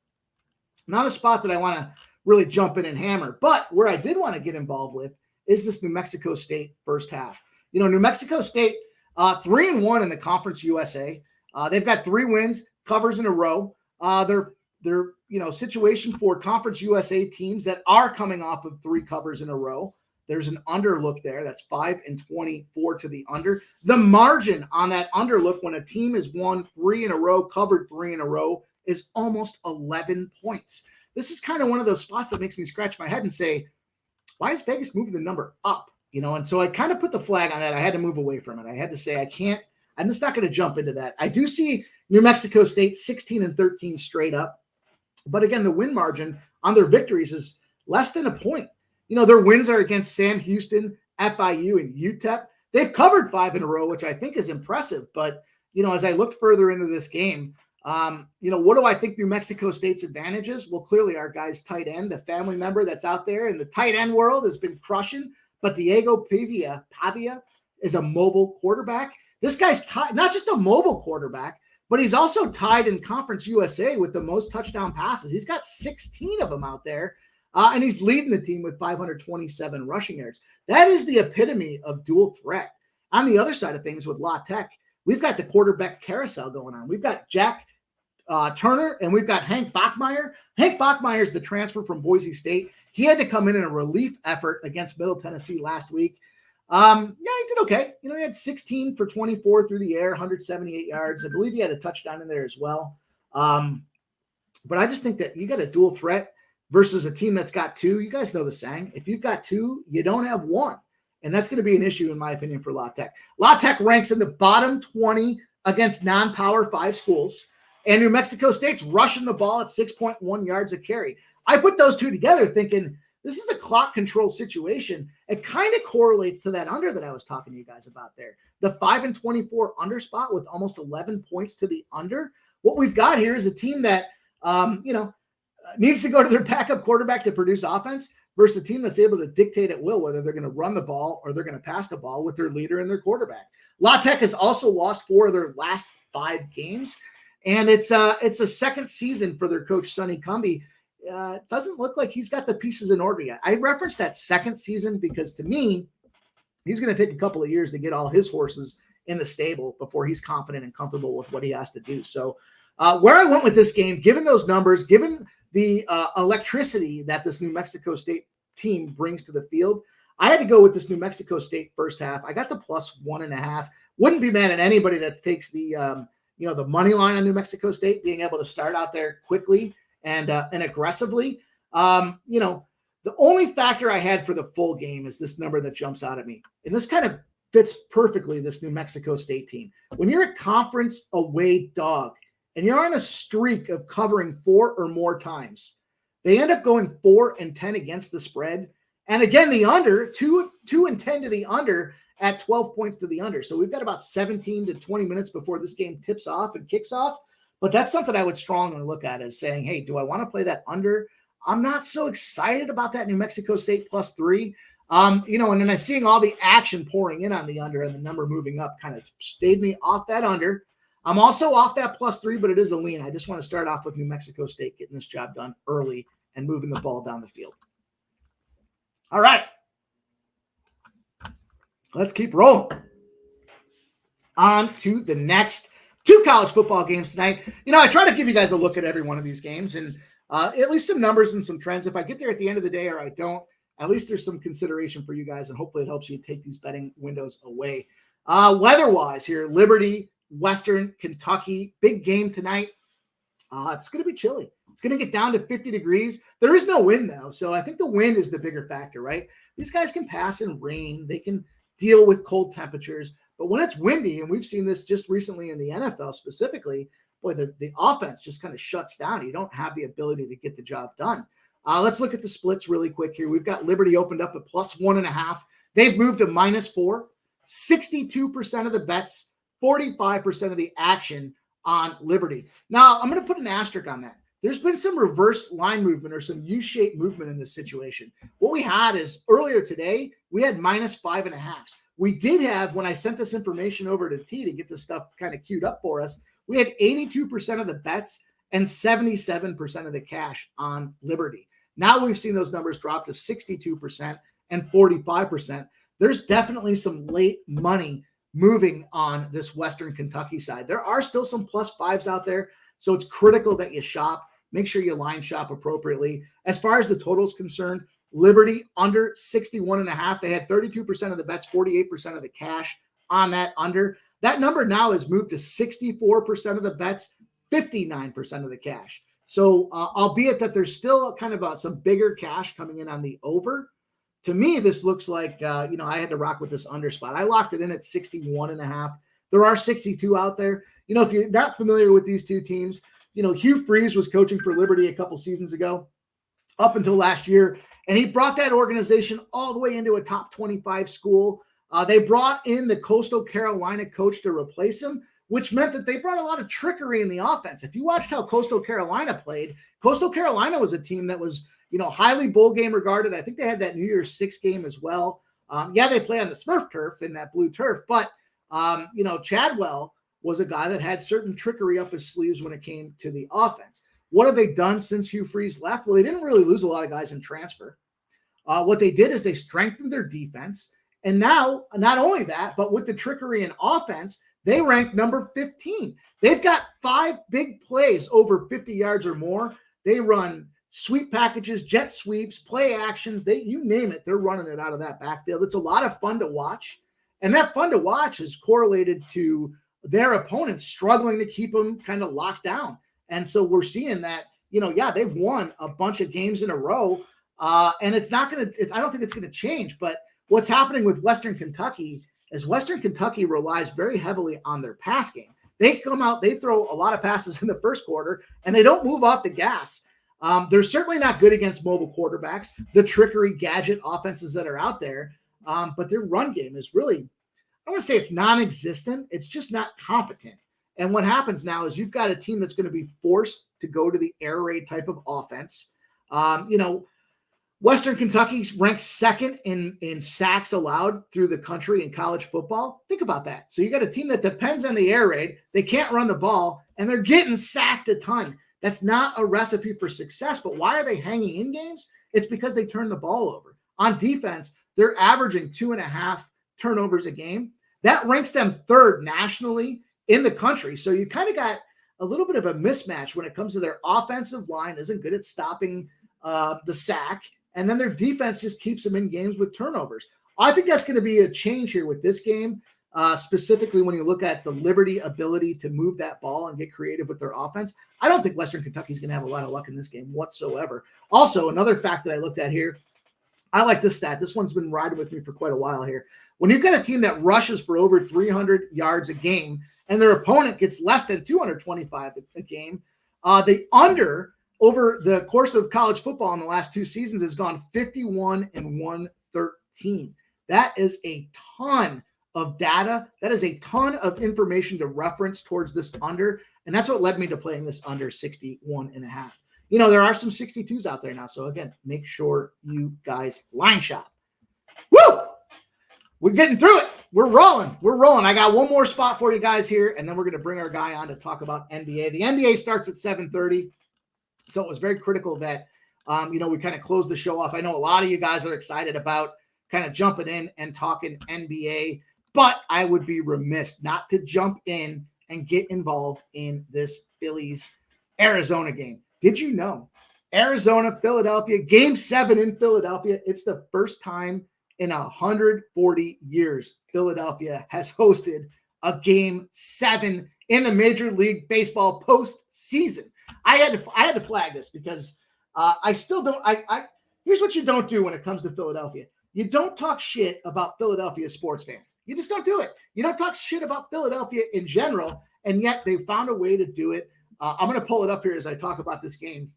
not a spot that I want to really jump in and hammer. But where I did want to get involved with is this New Mexico State first half. New Mexico State, 3-1 in the Conference USA. They've got 3 wins, covers in a row. Their situation for Conference USA teams that are coming off of 3 covers in a row. There's an under look there. That's 5-24 to the under. The margin on that under look when a team has won 3 in a row, covered 3 in a row, is almost 11 points. This is kind of one of those spots that makes me scratch my head and say, why is Vegas moving the number up? And so I kind of put the flag on that. I had to move away from it. I had to say, I'm just not going to jump into that. I do see New Mexico State 16-13 straight up. But again, the win margin on their victories is less than a point. Their wins are against Sam Houston, FIU, and UTEP. They've covered 5 in a row, which I think is impressive. But, as I looked further into this game, what do I think New Mexico State's advantage is? Well, clearly our guy's tight end, a family member that's out there in the tight end world, has been crushing. But Diego Pavia is a mobile quarterback. This guy's not just a mobile quarterback, but he's also tied in Conference USA with the most touchdown passes. He's got 16 of them out there, and he's leading the team with 527 rushing yards. That is the epitome of dual threat. On the other side of things with La Tech, we've got the quarterback carousel going on. We've got Jack Turner, and we've got Hank Bachmeier. Hank Bachmeier is the transfer from Boise State. He had to come in a relief effort against Middle Tennessee last week. He did okay. He had 16 for 24 through the air, 178 yards. I believe he had a touchdown in there as well. But I just think that you got a dual threat versus a team that's got 2. You guys know the saying. If you've got 2, you don't have 1. And that's going to be an issue, in my opinion, for La Tech. La Tech ranks in the bottom 20 against non-Power 5 schools. And New Mexico State's rushing the ball at 6.1 yards a carry. I put those two together thinking this is a clock control situation. It kind of correlates to that under that I was talking to you guys about there. The 5-24 under spot with almost 11 points to the under. What we've got here is a team that, needs to go to their backup quarterback to produce offense versus a team that's able to dictate at will whether they're going to run the ball or they're going to pass the ball with their leader and their quarterback. La Tech has also lost 4 of their last 5 games. And it's a second season for their coach, Sonny Cumbie. It doesn't look like he's got the pieces in order yet. I referenced that second season because to me, he's going to take a couple of years to get all his horses in the stable before he's confident and comfortable with what he has to do. So where I went with this game, given those numbers, given the electricity that this New Mexico State team brings to the field, I had to go with this New Mexico State first half. I got the +1.5. Wouldn't be mad at anybody that takes the the money line on New Mexico State, being able to start out there quickly and aggressively. The only factor I had for the full game is this number that jumps out at me. And this kind of fits perfectly this New Mexico State team. When you're a conference away dog and you're on a streak of covering 4 or more times, they end up going 4-10 against the spread. And again, the under, 2-10 to the under at 12 points to the under. So we've got about 17 to 20 minutes before this game tips off and kicks off. But that's something I would strongly look at as saying, hey, do I want to play that under? I'm not so excited about that New Mexico State +3. And then I'm seeing all the action pouring in on the under and the number moving up kind of stayed me off that under. I'm also off that +3, but it is a lean. I just want to start off with New Mexico State getting this job done early and moving the ball down the field. All right. Let's keep rolling. On to the next 2 college football games tonight. I try to give you guys a look at every one of these games and at least some numbers and some trends. If I get there at the end of the day or I don't, at least there's some consideration for you guys, and hopefully it helps you take these betting windows away. Weather-wise here, Liberty, Western Kentucky, big game tonight. It's going to be chilly. It's going to get down to 50 degrees. There is no wind, though, so I think the wind is the bigger factor, right? These guys can pass in rain. They can deal with cold temperatures. But when it's windy, and we've seen this just recently in the NFL specifically, boy, the offense just kind of shuts down. You don't have the ability to get the job done. Let's look at the splits really quick here. We've got Liberty opened up at +1.5. They've moved to -4. 62% of the bets, 45% of the action on Liberty. Now, I'm going to put an asterisk on that. There's been some reverse line movement or some U-shaped movement in this situation. What we had is earlier today, we had -5.5. We did have, when I sent this information over to T to get this stuff kind of queued up for us, we had 82% of the bets and 77% of the cash on Liberty. Now we've seen those numbers drop to 62% and 45%. There's definitely some late money moving on this Western Kentucky side. There are still some +5s out there, so it's critical that you shop. Make sure you line shop appropriately. As far as the total is concerned, Liberty under 61.5. They had 32% of the bets, 48% of the cash on that under. That number now has moved to 64% of the bets, 59% of the cash. So albeit that there's still kind of some bigger cash coming in on the over, to me, this looks like, I had to rock with this under spot. I locked it in at 61.5. There are 62 out there. If you're not familiar with these two teams, Hugh Freeze was coaching for Liberty a couple seasons ago, up until last year, and he brought that organization all the way into a top 25 school. They brought in the Coastal Carolina coach to replace him, which meant that they brought a lot of trickery in the offense. If you watched how Coastal Carolina played, Coastal Carolina was a team that was, highly bowl game regarded. I think they had that New Year's Six game as well. They play on the Smurf turf in that blue turf, but, Chadwell was a guy that had certain trickery up his sleeves when it came to the offense. What have they done since Hugh Freeze left? Well, they didn't really lose a lot of guys in transfer. What they did is they strengthened their defense. And now, not only that, but with the trickery in offense, they rank number 15. They've got 5 big plays over 50 yards or more. They run sweep packages, jet sweeps, play actions. You name it, they're running it out of that backfield. It's a lot of fun to watch. And that fun to watch is correlated to their opponents struggling to keep them kind of locked down. And so we're seeing that, they've won a bunch of games in a row. And it's not going to, I don't think it's going to change. But what's happening with Western Kentucky is Western Kentucky relies very heavily on their pass game. They come out, they throw a lot of passes in the first quarter, and they don't move off the gas. They're certainly not good against mobile quarterbacks, the trickery gadget offenses that are out there. But their run game is really, I don't want to say it's non-existent. It's just not competent. And what happens now is you've got a team that's going to be forced to go to the air raid type of offense. Western Kentucky ranks second in sacks allowed through the country in college football. Think about that. So you got a team that depends on the air raid. They can't run the ball, and they're getting sacked a ton. That's not a recipe for success. But why are they hanging in games? It's because they turn the ball over. On defense, they're averaging 2.5 turnovers a game. That ranks them third nationally in the country. So you kind of got a little bit of a mismatch when it comes to their offensive line isn't good at stopping the sack. And then their defense just keeps them in games with turnovers. I think that's going to be a change here with this game, specifically when you look at the Liberty ability to move that ball and get creative with their offense. I don't think Western Kentucky is going to have a lot of luck in this game whatsoever. Also, another fact that I looked at here, I like this stat. This one's been riding with me for quite a while here. When you've got a team that rushes for over 300 yards a game and their opponent gets less than 225 a game, the under over the course of college football in the last 2 seasons has gone 51 and 113. That is a ton of data. That is a ton of information to reference towards this under. And that's what led me to playing this under 61.5. There are some 62s out there now. So again, make sure you guys line shop. Woo! We're getting through it. We're rolling. I got one more spot for you guys here, and then we're going to bring our guy on to talk about NBA. The NBA starts at 7:30. So it was very critical that, we kind of closed the show off. I know a lot of you guys are excited about kind of jumping in and talking NBA, but I would be remiss not to jump in and get involved in this Phillies-Arizona game. Did you know Arizona, Philadelphia, Game 7 in Philadelphia? It's the first time in 140 years Philadelphia has hosted a Game 7 in the Major League Baseball postseason. I had to flag this because I still don't. Here's what you don't do when it comes to Philadelphia. You don't talk shit about Philadelphia sports fans. You just don't do it. You don't talk shit about Philadelphia in general, and yet they found a way to do it. I'm going to pull it up here as I talk about this game.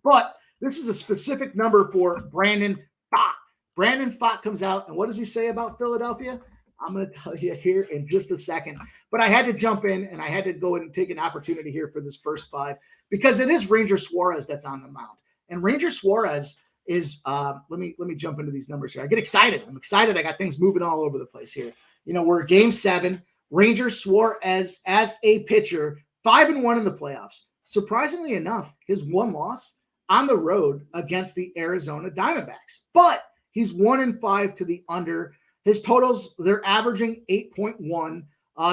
But this is a specific number for Brandon Pfaadt. Brandon Pfaadt comes out, and what does he say about Philadelphia? I'm going to tell you here in just a second. But I had to jump in, and I had to go and take an opportunity here for this first 5 because it is Ranger Suarez that's on the mound. And Ranger Suarez is let me jump into these numbers here. I get excited. I'm excited. I got things moving all over the place here. We're Game 7. Ranger Suarez as a pitcher, 5-1 in the playoffs. Surprisingly enough, his one loss on the road against the Arizona Diamondbacks. But he's 1-5 to the under. His totals, they're averaging 8.1.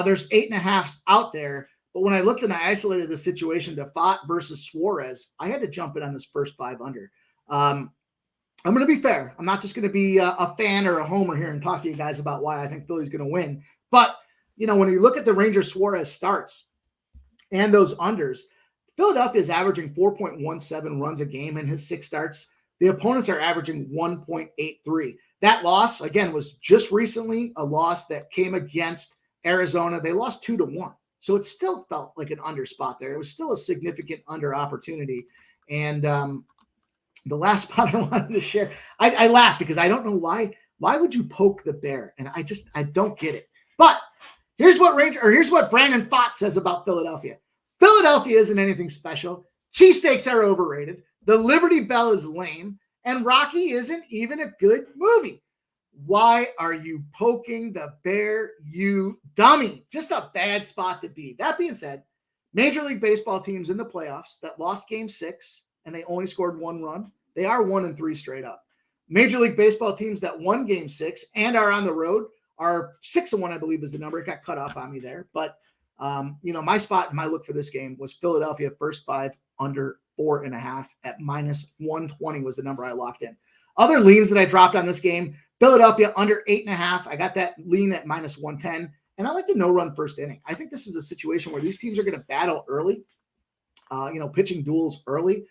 There's 8.5s out there. But when I looked and I isolated the situation to Pfaadt versus Suarez, I had to jump in on this first 5 under. I'm going to be fair. I'm not just going to be a fan or a homer here and talk to you guys about why I think Philly's going to win. But, when you look at the Ranger Suarez starts, and those unders. Philadelphia is averaging 4.17 runs a game in his 6 starts. The opponents are averaging 1.83. That loss, again, was just recently a loss that came against Arizona. They lost 2-1. So it still felt like an under spot there. It was still a significant under opportunity. And the last spot I wanted to share, I laughed because I don't know why. Why would you poke the bear? And I don't get it. But here's what Brandon Fott says about Philadelphia. Philadelphia isn't anything special. Cheesesteaks are overrated. The Liberty Bell is lame. And Rocky isn't even a good movie. Why are you poking the bear, you dummy? Just a bad spot to be. That being said, Major League Baseball teams in the playoffs that lost Game 6 and they only scored 1 run, they are 1-3 straight up. Major League Baseball teams that won Game 6 and are on the road are 6-1, I believe is the number. It got cut off on me there. But, my spot and my look for this game was Philadelphia first 5 under 4.5 at -120 was the number I locked in. Other leans that I dropped on this game, Philadelphia under 8.5. I got that lean at -110. And I like the no-run first inning. I think this is a situation where these teams are going to battle early, pitching duels early.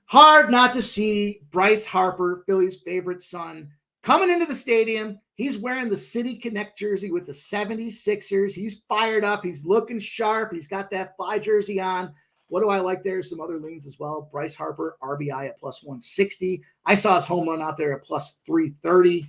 Hard not to see Bryce Harper, Philly's favorite son, coming into the stadium. He's wearing the City Connect jersey with the 76ers. He's fired up. He's looking sharp. He's got that fly jersey on. What do I like there? Some other leans as well. Bryce Harper, RBI at +160. I saw his home run out there at +330.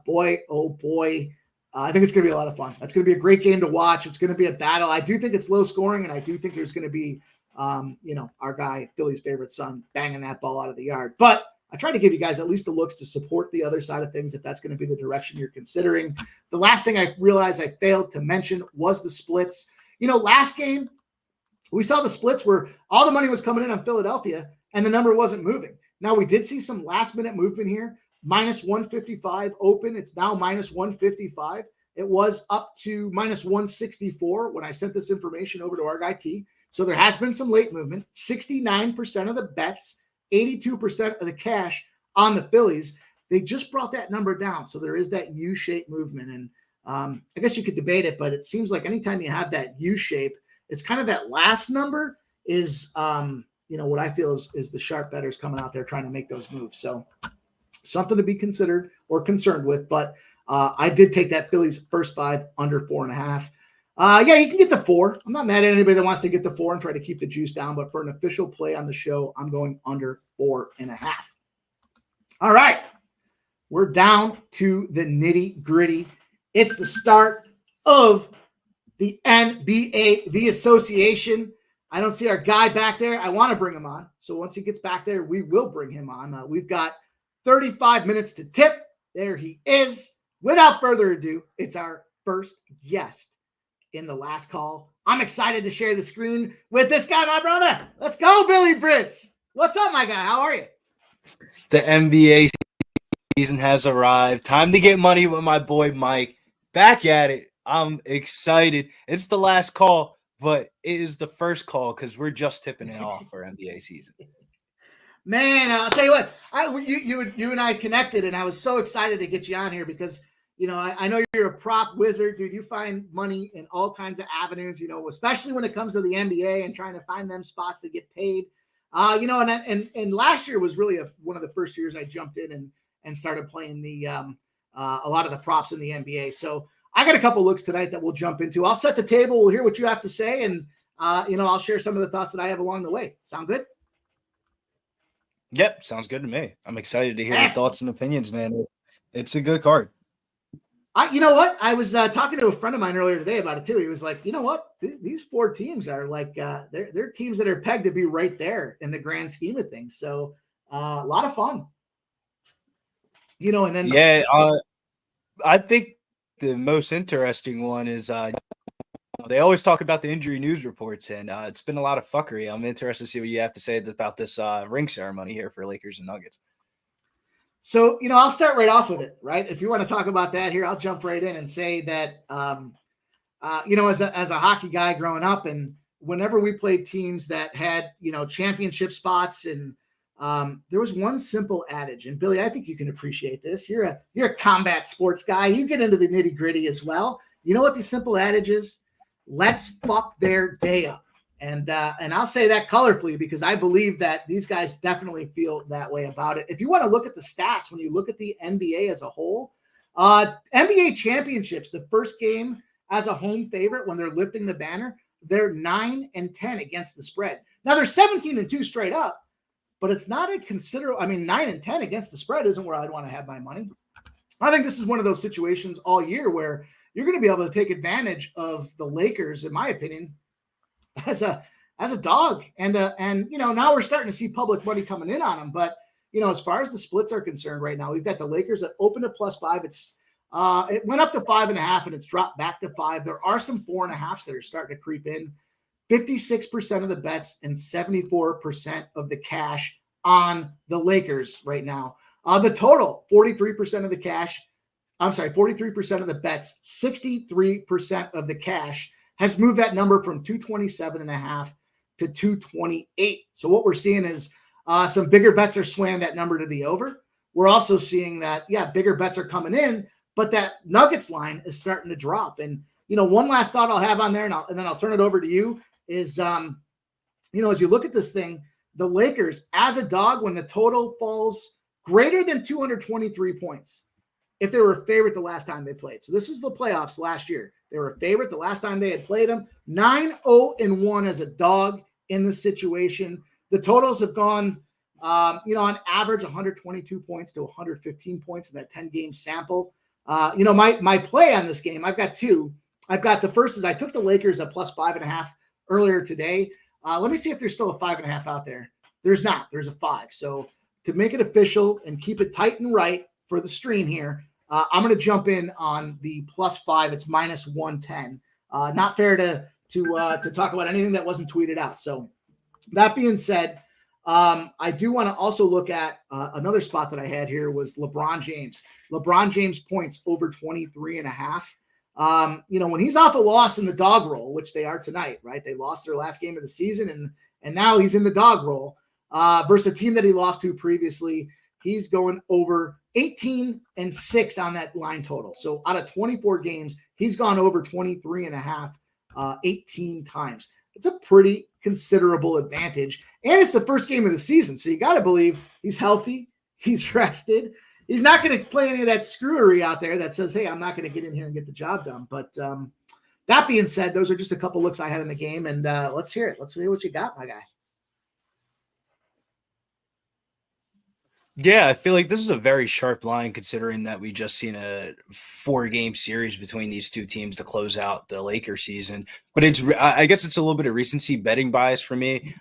Boy, oh boy. I think it's going to be a lot of fun. That's going to be a great game to watch. It's going to be a battle. I do think it's low scoring, and I do think there's going to be, our guy, Philly's favorite son, banging that ball out of the yard. But I try to give you guys at least the looks to support the other side of things if that's going to be the direction you're considering. The last thing I realized I failed to mention was the splits. Last game, we saw the splits where all the money was coming in on Philadelphia, and the number wasn't moving. Now, we did see some last-minute movement here. -155 open. It's now -155. It was up to -164 when I sent this information over to our guy T. So there has been some late movement. 69% of the bets, 82% of the cash on the Phillies. They just brought that number down. So there is that U-shaped movement. And I guess you could debate it, but it seems like anytime you have that U-shape, it's kind of that last number is, what I feel is the sharp bettors coming out there trying to make those moves. So something to be considered or concerned with, but I did take that Phillies first 5 under 4.5. You can get the 4. I'm not mad at anybody that wants to get the 4 and try to keep the juice down, but for an official play on the show, I'm going under 4.5. All right. We're down to the nitty gritty. It's the start of the NBA, the association. I don't see our guy back there. I want to bring him on. So once he gets back there, we will bring him on. We've got 35 minutes to tip. There he is. Without further ado, it's our first guest in the last call. I'm excited to share the screen with this guy, my brother. Let's go, Billy Briss. What's up, my guy? How are you? The NBA season has arrived. Time to get money with my boy Mike. Back at it. I'm excited. It's the last call, but it is the first call because we're just tipping it off for NBA season. Man, I'll tell you what, you and I connected, and I was so excited to get you on here because, I know you're a prop wizard, dude. You find money in all kinds of avenues, especially when it comes to the NBA and trying to find them spots to get paid. And last year was really one of the first years I jumped in and started playing a lot of the props in the NBA. So I got a couple looks tonight that we'll jump into. I'll set the table. We'll hear what you have to say, and I'll share some of the thoughts that I have along the way. Sound good? Yep, sounds good to me. I'm excited to hear your thoughts and opinions, man. It's a good card. You know what? I was talking to a friend of mine earlier today about it too. He was like, you know what? These 4 teams are like they're teams that are pegged to be right there in the grand scheme of things. So a lot of fun. And then I think the most interesting one is they always talk about the injury news reports, and it's been a lot of fuckery. I'm interested to see what you have to say about this ring ceremony here for Lakers and Nuggets. So, I'll start right off with it, right? If you want to talk about that here, I'll jump right in and say that, as a hockey guy growing up, and whenever we played teams that had, championship spots, and there was one simple adage, and Billy, I think you can appreciate this. You're a combat sports guy. You get into the nitty gritty as well. You know what the simple adage is? Let's fuck their day up. And I'll say that colorfully because I believe that these guys definitely feel that way about it. If you want to look at the stats, when you look at the NBA as a whole, NBA championships, the first game as a home favorite when they're lifting the banner, they're 9-10 against the spread. Now they're 17-2 straight up, but it's not a considerable. I mean, 9-10 against the spread isn't where I'd want to have my money. I think this is one of those situations all year where you're going to be able to take advantage of the Lakers, in my opinion, as a dog. And now we're starting to see public money coming in on them. But as far as the splits are concerned right now, we've got the Lakers that opened at +5. It went up to 5.5 and it's dropped back to 5. There are some 4.5s that are starting to creep in. 56% of the bets and 74% of the cash on the Lakers right now. The total, 43% of the cash. I'm sorry, 43% of the bets, 63% of the cash has moved that number from 227.5 to 228. So what we're seeing is some bigger bets are swaying that number to the over. We're also seeing that, bigger bets are coming in, but that Nuggets line is starting to drop. And, one last thought I'll have on there, and then I'll turn it over to you, is, as you look at this thing, the Lakers, as a dog, when the total falls greater than 223 points, if they were a favorite the last time they played. So this is the playoffs last year. They were a favorite the last time they had played them. 9-0-1 as a dog in this situation. The totals have gone, on average, 122 points to 115 points in that 10-game sample. My play on this game, I've got two. I've got the first is I took the Lakers at +5.5 earlier today. Let me see if there's still a 5.5 out there. There's not. There's a 5. So to make it official and keep it tight and right for the stream here, I'm going to jump in on the +5. It's -110. Not fair to talk about anything that wasn't tweeted out. So that being said, I do want to also look at another spot that I had here was LeBron James. LeBron James points over 23.5. When he's off a loss in the dog roll, which they are tonight, right? They lost their last game of the season, and now he's in the dog roll versus a team that he lost to previously. He's going over 18-6 on that line total. So out of 24 games, he's gone over 23.5 18 times. It's a pretty considerable advantage. And it's the first game of the season. So you got to believe he's healthy. He's rested. He's not going to play any of that screwery out there that says, hey, I'm not going to get in here and get the job done. But that being said, those are just a couple looks I had in the game. And let's hear it. Let's hear what you got, my guy. Yeah, I feel like this is a very sharp line considering that we just seen a 4-game series between these two teams to close out the Lakers season. But I guess it's a little bit of recency betting bias for me.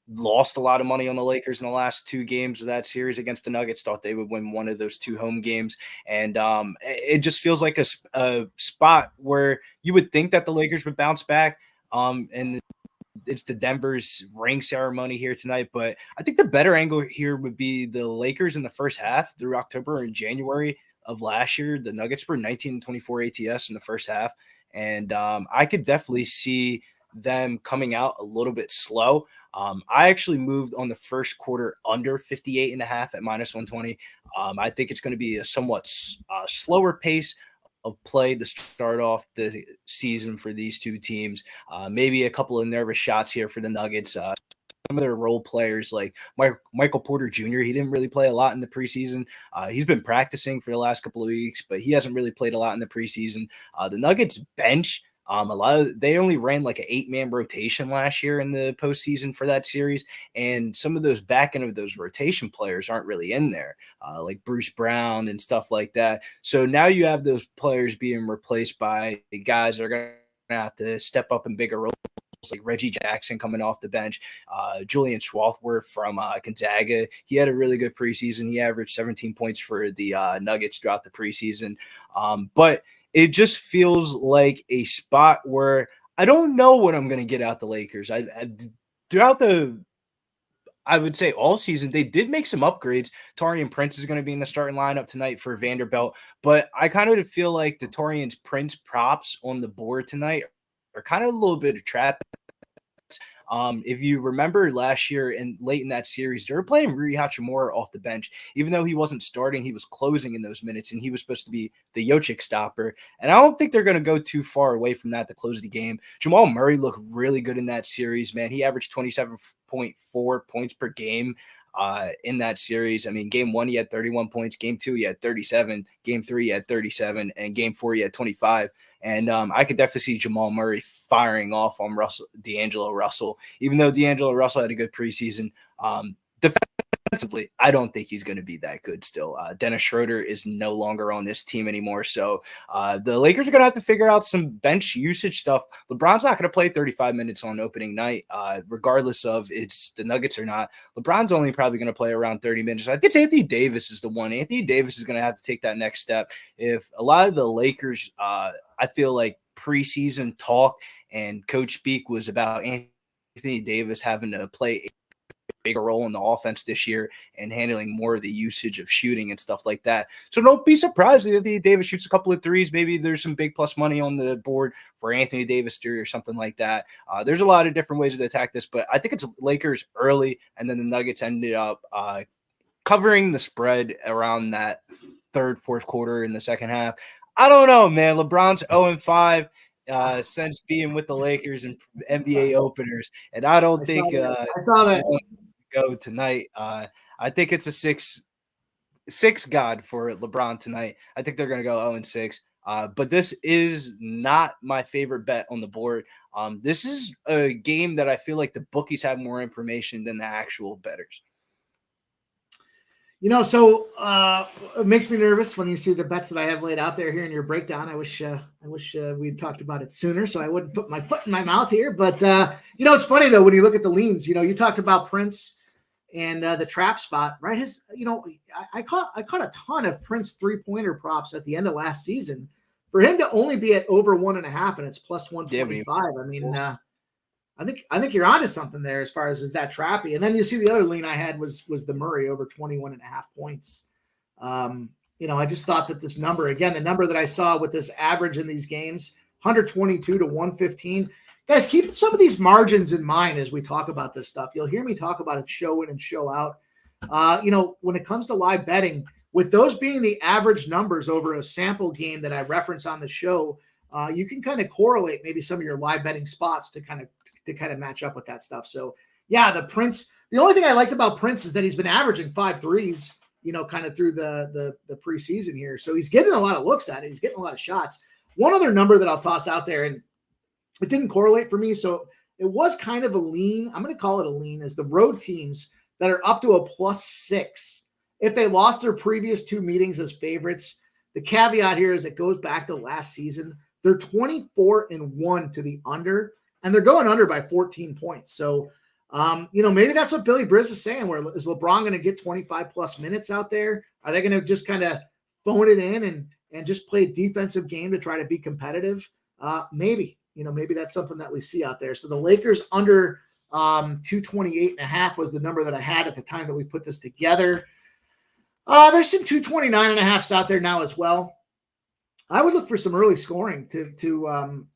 Lost a lot of money on the Lakers in the last 2 games of that series against the Nuggets. Thought they would win one of those 2 home games. And it just feels like a spot where you would think that the Lakers would bounce back. And it's the Denver's ring ceremony here tonight, but I think the better angle here would be the Lakers in the first half through October and January of last year. The Nuggets were 19-24 ATS in the first half, and I could definitely see them coming out a little bit slow. I actually moved on the first quarter under 58.5 at -120. I think it's going to be a somewhat slower pace of play to start off the season for these two teams. Maybe a couple of nervous shots here for the Nuggets. Some of their role players like Michael Porter Jr., he didn't really play a lot in the preseason. He's been practicing for the last couple of weeks, but he hasn't really played a lot in the preseason. The Nuggets bench, they only ran like an 8-man rotation last year in the postseason for that series, and some of those back end of those rotation players aren't really in there, like Bruce Brown and stuff like that. So now you have those players being replaced by guys that are going to have to step up in bigger roles, like Reggie Jackson coming off the bench, Julian Swarthworth from Gonzaga. He had a really good preseason. He averaged 17 points for the Nuggets throughout the preseason, but it just feels like a spot where I don't know what I'm going to get out the Lakers. Throughout I would say all season, they did make some upgrades. Taurean Prince is going to be in the starting lineup tonight for Vanderbilt, but I kind of feel like the Taurean Prince props on the board tonight are kind of a little bit of trap. If you remember last year and late in that series, they were playing Rui Hachimura off the bench. Even though he wasn't starting, he was closing in those minutes, and he was supposed to be the Jokic stopper. And I don't think they're going to go too far away from that to close the game. Jamal Murray looked really good in that series, man. He averaged 27.4 points per game in that series. I mean, game 1, he had 31 points. Game 2, he had 37. Game 3, he had 37. And game 4, he had 25. And I could definitely see Jamal Murray firing off on D'Angelo Russell, even though D'Angelo Russell had a good preseason. Defensively, I don't think he's going to be that good still. Dennis Schroeder is no longer on this team anymore. So the Lakers are going to have to figure out some bench usage stuff. LeBron's not going to play 35 minutes on opening night, regardless of it's the Nuggets or not. LeBron's only probably going to play around 30 minutes. I think Anthony Davis is the one. Anthony Davis is going to have to take that next step. If a lot of the Lakers, I feel like preseason talk and coach speak was about Anthony Davis having to play bigger role in the offense this year and handling more of the usage of shooting and stuff like that. So don't be surprised if Anthony Davis shoots a couple of threes. Maybe there's some big plus money on the board for Anthony Davis three or something like that. There's a lot of different ways to attack this, but I think it's Lakers early, and then the Nuggets ended up covering the spread around that third, fourth quarter in the second half. I don't know, man. LeBron's 0-5 since being with the Lakers and NBA openers, and I don't think I saw that. Go tonight. I think it's a six god for LeBron tonight. I think they're going to go 0-6. But this is not my favorite bet on the board. This is a game that I feel like the bookies have more information than the actual bettors. So it makes me nervous when you see the bets that I have laid out there here in your breakdown. I wish we'd talked about it sooner, so I wouldn't put my foot in my mouth here. But it's funny though when you look at the leans. You talked about Prince and the trap spot, right? I caught a ton of Prince 3-pointer props at the end of last season. For him to only be at over 1.5 and it's plus 125. I mean, I think you're onto something there as far as is that trappy. And then you see the other lean I had was the Murray over 21.5 points. I just thought that this number, again, the number that I saw with this average in these games, 122 to 115. Guys, keep some of these margins in mind as we talk about this stuff. You'll hear me talk about it show in and show out. When it comes to live betting, with those being the average numbers over a sample game that I reference on the show, you can kind of correlate maybe some of your live betting spots to kind of match up with that stuff. So yeah, the only thing I liked about Prince is that he's been averaging 5 threes, kind of through the preseason here. So he's getting a lot of looks at it. He's getting a lot of shots. One other number that I'll toss out there, and it didn't correlate for me. So it was kind of a lean. I'm going to call it a lean, is the road teams that are up to a +6. If they lost their previous 2 meetings as favorites, the caveat here is it goes back to last season. They're 24-1 to the under, and they're going under by 14 points. So, maybe that's what Billy Briz is saying. Where is LeBron going to get 25 plus minutes out there? Are they going to just kind of phone it in and just play a defensive game to try to be competitive? Maybe, maybe that's something that we see out there. So the Lakers under 228.5 was the number that I had at the time that we put this together. There's some 229.5s out there now as well. I would look for some early scoring to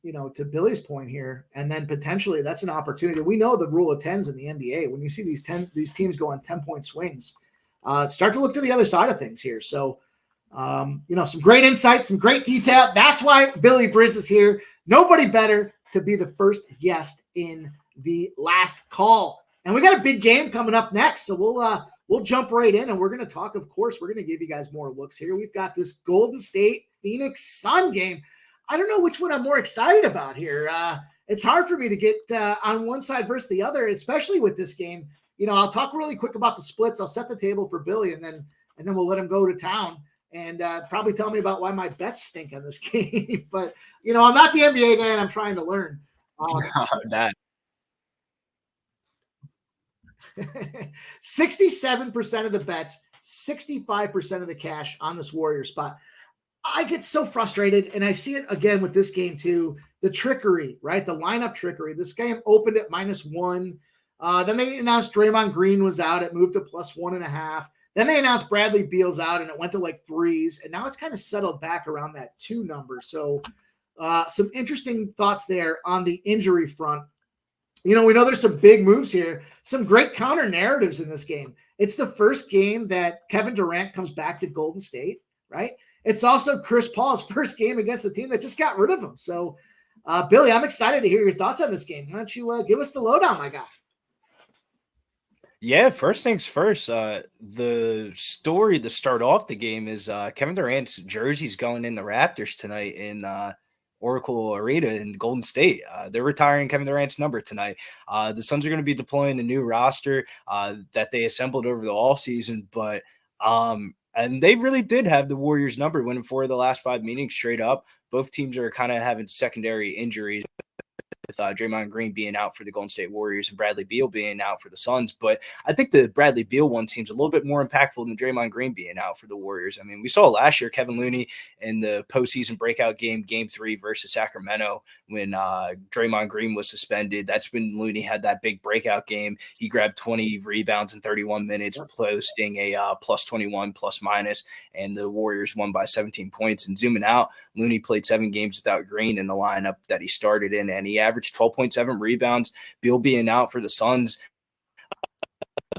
Billy's point here, and then potentially that's an opportunity. We know the rule of 10s in the NBA. When you see these teams go on 10-point swings, start to look to the other side of things here. So, some great insight, some great detail. That's why Billy Briz is here. Nobody better to be the first guest in the last call. And we got a big game coming up next, so we'll jump right in, and we're going to talk. Of course, we're going to give you guys more looks here. We've got this Golden State Phoenix Sun game. I don't know which one I'm more excited about here. It's hard for me to get on one side versus the other, especially with this game. I'll talk really quick about the splits. I'll set the table for Billy, and then we'll let him go to town and probably tell me about why my bets stink on this game. But I'm not the NBA guy, and I'm trying to learn. That 67% of the bets, 65% of the cash on this Warrior spot. I get so frustrated, and I see it again with this game too. The trickery, right? The lineup trickery. This game opened at -1. Then they announced Draymond Green was out. It moved to +1.5. Then they announced Bradley Beal's out, and it went to like 3s. And now it's kind of settled back around that 2 number. So some interesting thoughts there on the injury front. we know there's some big moves here, some great counter narratives in this game. It's the first game that Kevin Durant comes back to Golden State, right? It's also Chris Paul's first game against the team that just got rid of him. So, Billy, I'm excited to hear your thoughts on this game. Why don't you give us the lowdown, my guy? Yeah, first things first. The story to start off the game is Kevin Durant's jersey's going in the Raptors tonight in Oracle Arena in Golden State. They're retiring Kevin Durant's number tonight. The Suns are going to be deploying a new roster that they assembled over the all season, but and they really did have the Warriors number, winning 4 of the last 5 meetings straight up. Both teams are kind of having secondary injuries, with Draymond Green being out for the Golden State Warriors and Bradley Beal being out for the Suns. But I think the Bradley Beal one seems a little bit more impactful than Draymond Green being out for the Warriors. I mean, we saw last year Kevin Looney in the postseason breakout game, Game 3 versus Sacramento, when Draymond Green was suspended. That's when Looney had that big breakout game. He grabbed 20 rebounds in 31 minutes, posting a plus 21 plus minus, and the Warriors won by 17 points. And zooming out, Looney played 7 games without Green in the lineup that he started in, and he averaged 12.7 rebounds. Beal being out for the Suns,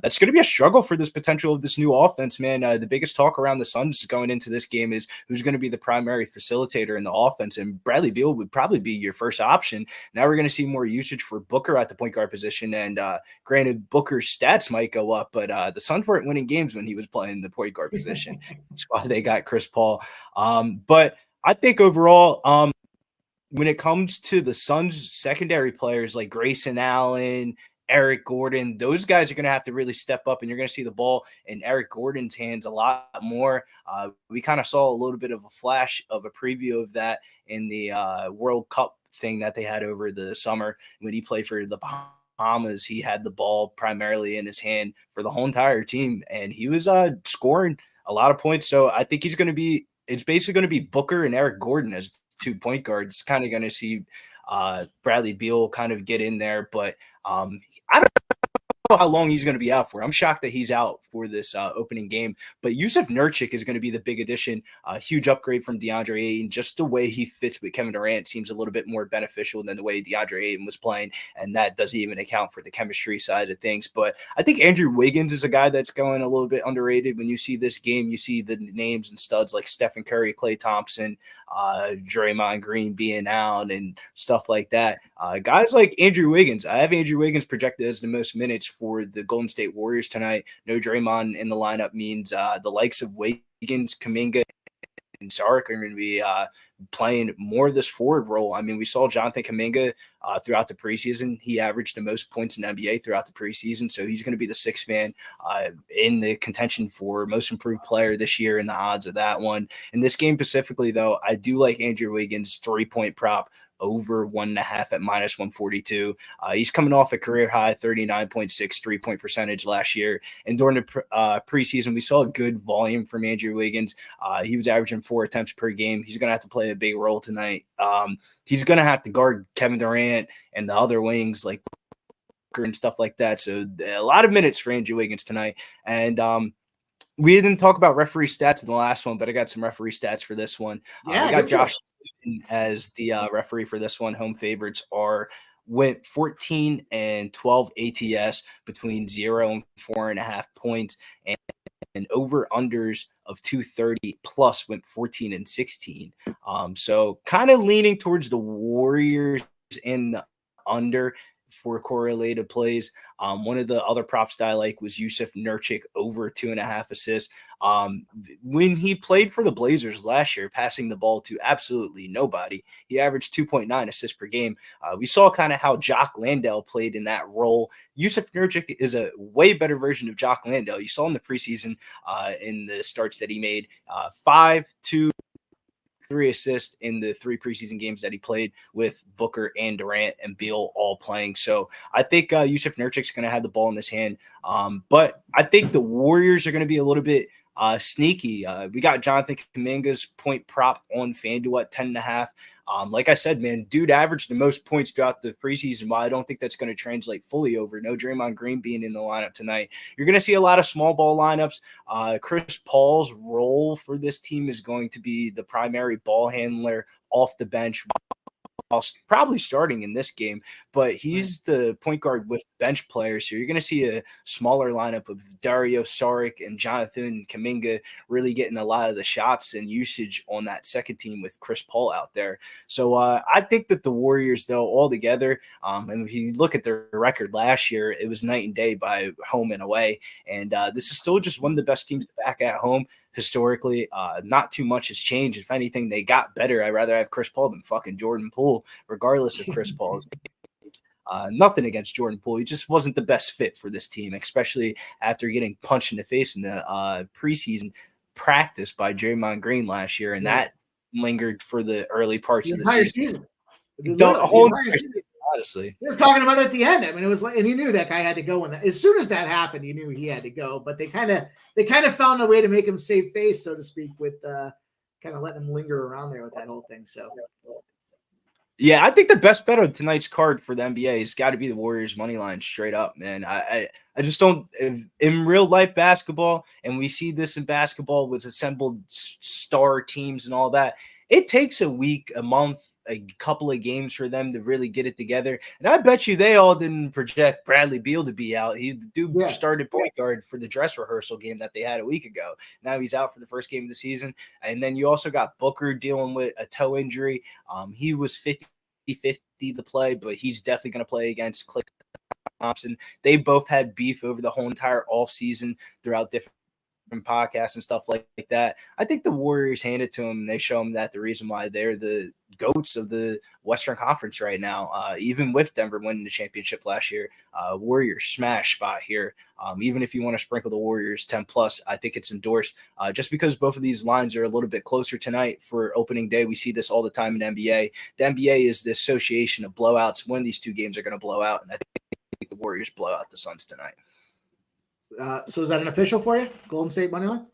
that's going to be a struggle for this potential of this new offense, man. The biggest talk around the Suns going into this game is who's going to be the primary facilitator in the offense, and Bradley Beal would probably be your first option. Now we're going to see more usage for Booker at the point guard position, and granted, Booker's stats might go up, but the Suns weren't winning games when he was playing the point guard position. That's why they got Chris Paul. But I think overall, when it comes to the Suns secondary players like Grayson Allen, Eric Gordon, those guys are going to have to really step up, and you're going to see the ball in Eric Gordon's hands a lot more. We kind of saw a little bit of a flash of a preview of that in the World Cup thing that they had over the summer when he played for the Bahamas. He had the ball primarily in his hand for the whole entire team, and he was scoring a lot of points. So I think it's basically going to be Booker and Eric Gordon as 2 point guards. Kind of going to see Bradley Beal kind of get in there, but I don't know how long he's going to be out for. I'm shocked that he's out for this opening game, but Yusuf Nurkic is going to be the big addition. A huge upgrade from DeAndre Ayton. Just the way he fits with Kevin Durant seems a little bit more beneficial than the way DeAndre Ayton was playing, and that doesn't even account for the chemistry side of things. But I think Andrew Wiggins is a guy that's going a little bit underrated. When you see this game, you see the names and studs like Stephen Curry, Klay Thompson, Draymond Green being out and stuff like that. Guys like Andrew Wiggins. I have Andrew Wiggins projected as the most minutes for the Golden State Warriors tonight. No Draymond in the lineup means the likes of Wiggins, Kuminga, and Sark are going to be playing more of this forward role. I mean, we saw Jonathan Kuminga throughout the preseason. He averaged the most points in the NBA throughout the preseason, so he's going to be the 6th man in the contention for most improved player this year in the odds of that one. In this game specifically, though, I do like Andrew Wiggins' 3-point prop over 1.5 at -142. He's coming off a career high 39.6 3-point percentage last year. And during the preseason, we saw a good volume from Andrew Wiggins. He was averaging 4 attempts per game. He's going to have to play a big role tonight. He's going to have to guard Kevin Durant and the other wings like Booker and stuff like that. So a lot of minutes for Andrew Wiggins tonight. And we didn't talk about referee stats in the last one, but I got some referee stats for this one. Yeah, we got Josh as the referee for this one. Home favorites went 14 and 12 ATS between 0 and 4.5 points, and over unders of 230 plus went 14 and 16. So kind of leaning towards the Warriors in the under for correlated plays. One of the other props that I like was Yusuf Nurkic over 2.5 assists. When he played for the Blazers last year, passing the ball to absolutely nobody, he averaged 2.9 assists per game. We saw kind of how Jock Landale played in that role. Yusuf Nurkic is a way better version of Jock Landale. You saw in the preseason in the starts that he made 5, 2, 3 assists in the 3 preseason games that he played with Booker and Durant and Beal all playing. So I think Yusuf Nurkic's going to have the ball in his hand. But I think the Warriors are going to be a little bit sneaky. We got Jonathan Kuminga's point prop on FanDuel at 10.5. Like I said, man, dude averaged the most points throughout the preseason. While I don't think that's going to translate fully over, no Draymond Green being in the lineup tonight, you're going to see a lot of small ball lineups. Chris Paul's role for this team is going to be the primary ball handler off the bench probably starting in this game, but he's the point guard with bench players. So you're going to see a smaller lineup of Dario Saric and Jonathan Kuminga really getting a lot of the shots and usage on that second team with Chris Paul out there. So I think that the Warriors, though, all together, and if you look at their record last year, it was night and day by home and away. And this is still just one of the best teams back at home. Historically, not too much has changed. If anything, they got better. I'd rather have Chris Paul than fucking Jordan Poole, regardless of Chris Paul's. Nothing against Jordan Poole. He just wasn't the best fit for this team, especially after getting punched in the face in the preseason practice by Draymond Green last year, and that lingered for the early parts of the season. The whole season, honestly. They were talking about it at the end. I mean, it was like, and you knew that guy had to go. And as soon as that happened, you knew he had to go. But they kind of found a way to make him save face, so to speak, with kind of letting him linger around there with that whole thing. So, yeah, I think the best bet on tonight's card for the NBA has got to be the Warriors money line straight up, man. I just don't in real life basketball, and we see this in basketball with assembled star teams and all that. It takes a week, a month, a couple of games for them to really get it together. And I bet you they all didn't project Bradley Beal to be out. He started point guard for the dress rehearsal game that they had a week ago. Now he's out for the first game of the season. And then you also got Booker dealing with a toe injury. He was 50-50 to play, but he's definitely going to play against Klay Thompson. They both had beef over the whole entire offseason throughout different podcasts and stuff like that. I think the Warriors hand it to them, and they show them that the reason why they're the GOATs of the Western Conference right now, even with Denver winning the championship last year. Warriors smash spot here. Even if you want to sprinkle the Warriors 10 plus, I think it's endorsed just because both of these lines are a little bit closer tonight for opening day. We see this all the time in NBA. The NBA is the association of blowouts. When these two games are going to blow out, and I think the Warriors blow out the Suns tonight. So is that an official for you? Golden State money line?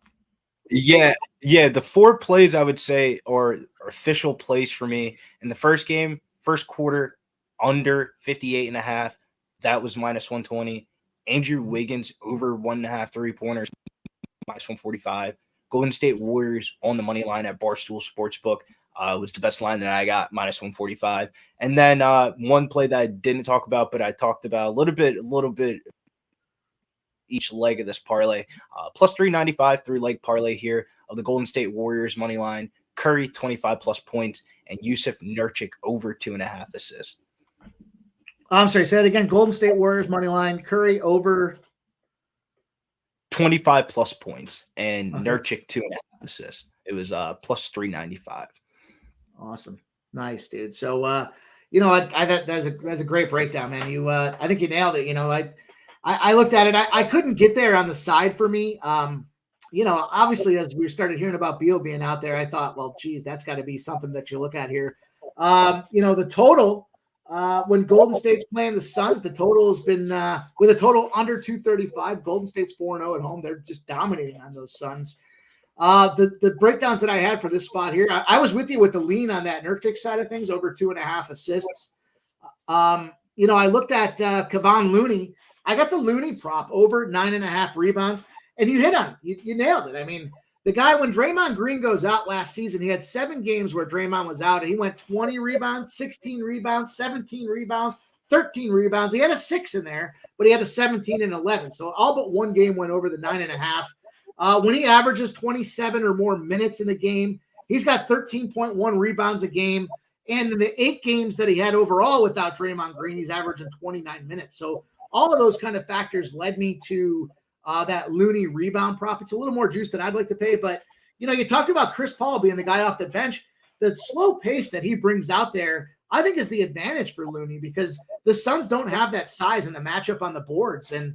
Yeah. The 4 plays I would say are official plays for me in the first game, first quarter, under 58.5. That was minus 120. Andrew Wiggins over 1.5 3-pointers, minus 145. Golden State Warriors on the money line at Barstool Sportsbook was the best line that I got, minus 145. And then one play that I didn't talk about, but I talked about a little bit each leg of this parlay, plus 395 3-leg parlay here of the Golden State Warriors money line, Curry 25 plus points, and Yusuf Nurkic over 2.5 assists. I'm sorry, say that again. Golden State Warriors money line, Curry over 25 plus points, and Nurkic 2.5 assists. It was plus 395. Awesome, nice, dude. So I thought that's a great breakdown, man. I think you nailed it. I looked at it. I couldn't get there on the side for me. Obviously, as we started hearing about Beal being out there, I thought, well, geez, that's got to be something that you look at here. The total, when Golden State's playing the Suns, the total has been with a total under 235. Golden State's 4-0 at home. They're just dominating on those Suns. The breakdowns that I had for this spot here, I was with you with the lean on that Nurkic side of things, over 2.5 assists. I looked at Kevon Looney. I got the Looney prop over 9.5 rebounds, and you hit on it. You nailed it. I mean, the guy, when Draymond Green goes out last season, he had 7 games where Draymond was out, and he went 20 rebounds, 16 rebounds, 17 rebounds, 13 rebounds. He had a 6 in there, but he had a 17 and 11. So all but one game went over the 9.5. When he averages 27 or more minutes in the game, he's got 13.1 rebounds a game. And in the 8 games that he had overall without Draymond Green, he's averaging 29 minutes. So all of those kind of factors led me to that Looney rebound prop. It's a little more juice than I'd like to pay, but you talked about Chris Paul being the guy off the bench. The slow pace that he brings out there, I think, is the advantage for Looney, because the Suns don't have that size in the matchup on the boards, and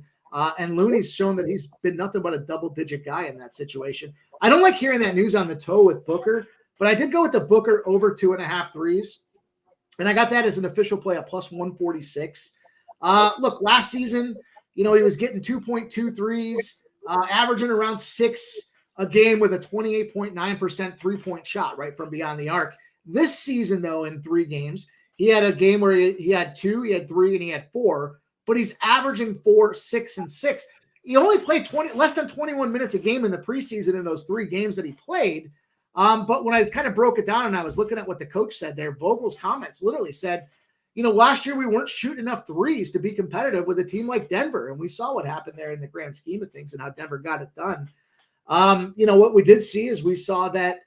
Looney's shown that he's been nothing but a double-digit guy in that situation. I don't like hearing that news on the toe with Booker, but I did go with the Booker over 2.5 threes, and I got that as an official play at plus 146. Look, last season, he was getting 2.2 threes, averaging around 6 a game with a 28.9% three-point shot right from beyond the arc. This season, though, in 3 games, he had a game where he had 2, he had 3, and he had 4, but he's averaging 4, 6, and 6. He only played less than 21 minutes a game in the preseason in those 3 games that he played, But when I kind of broke it down and I was looking at what the coach said there, Vogel's comments literally said, last year we weren't shooting enough threes to be competitive with a team like Denver. And we saw what happened there in the grand scheme of things and how Denver got it done. What we did see is we saw that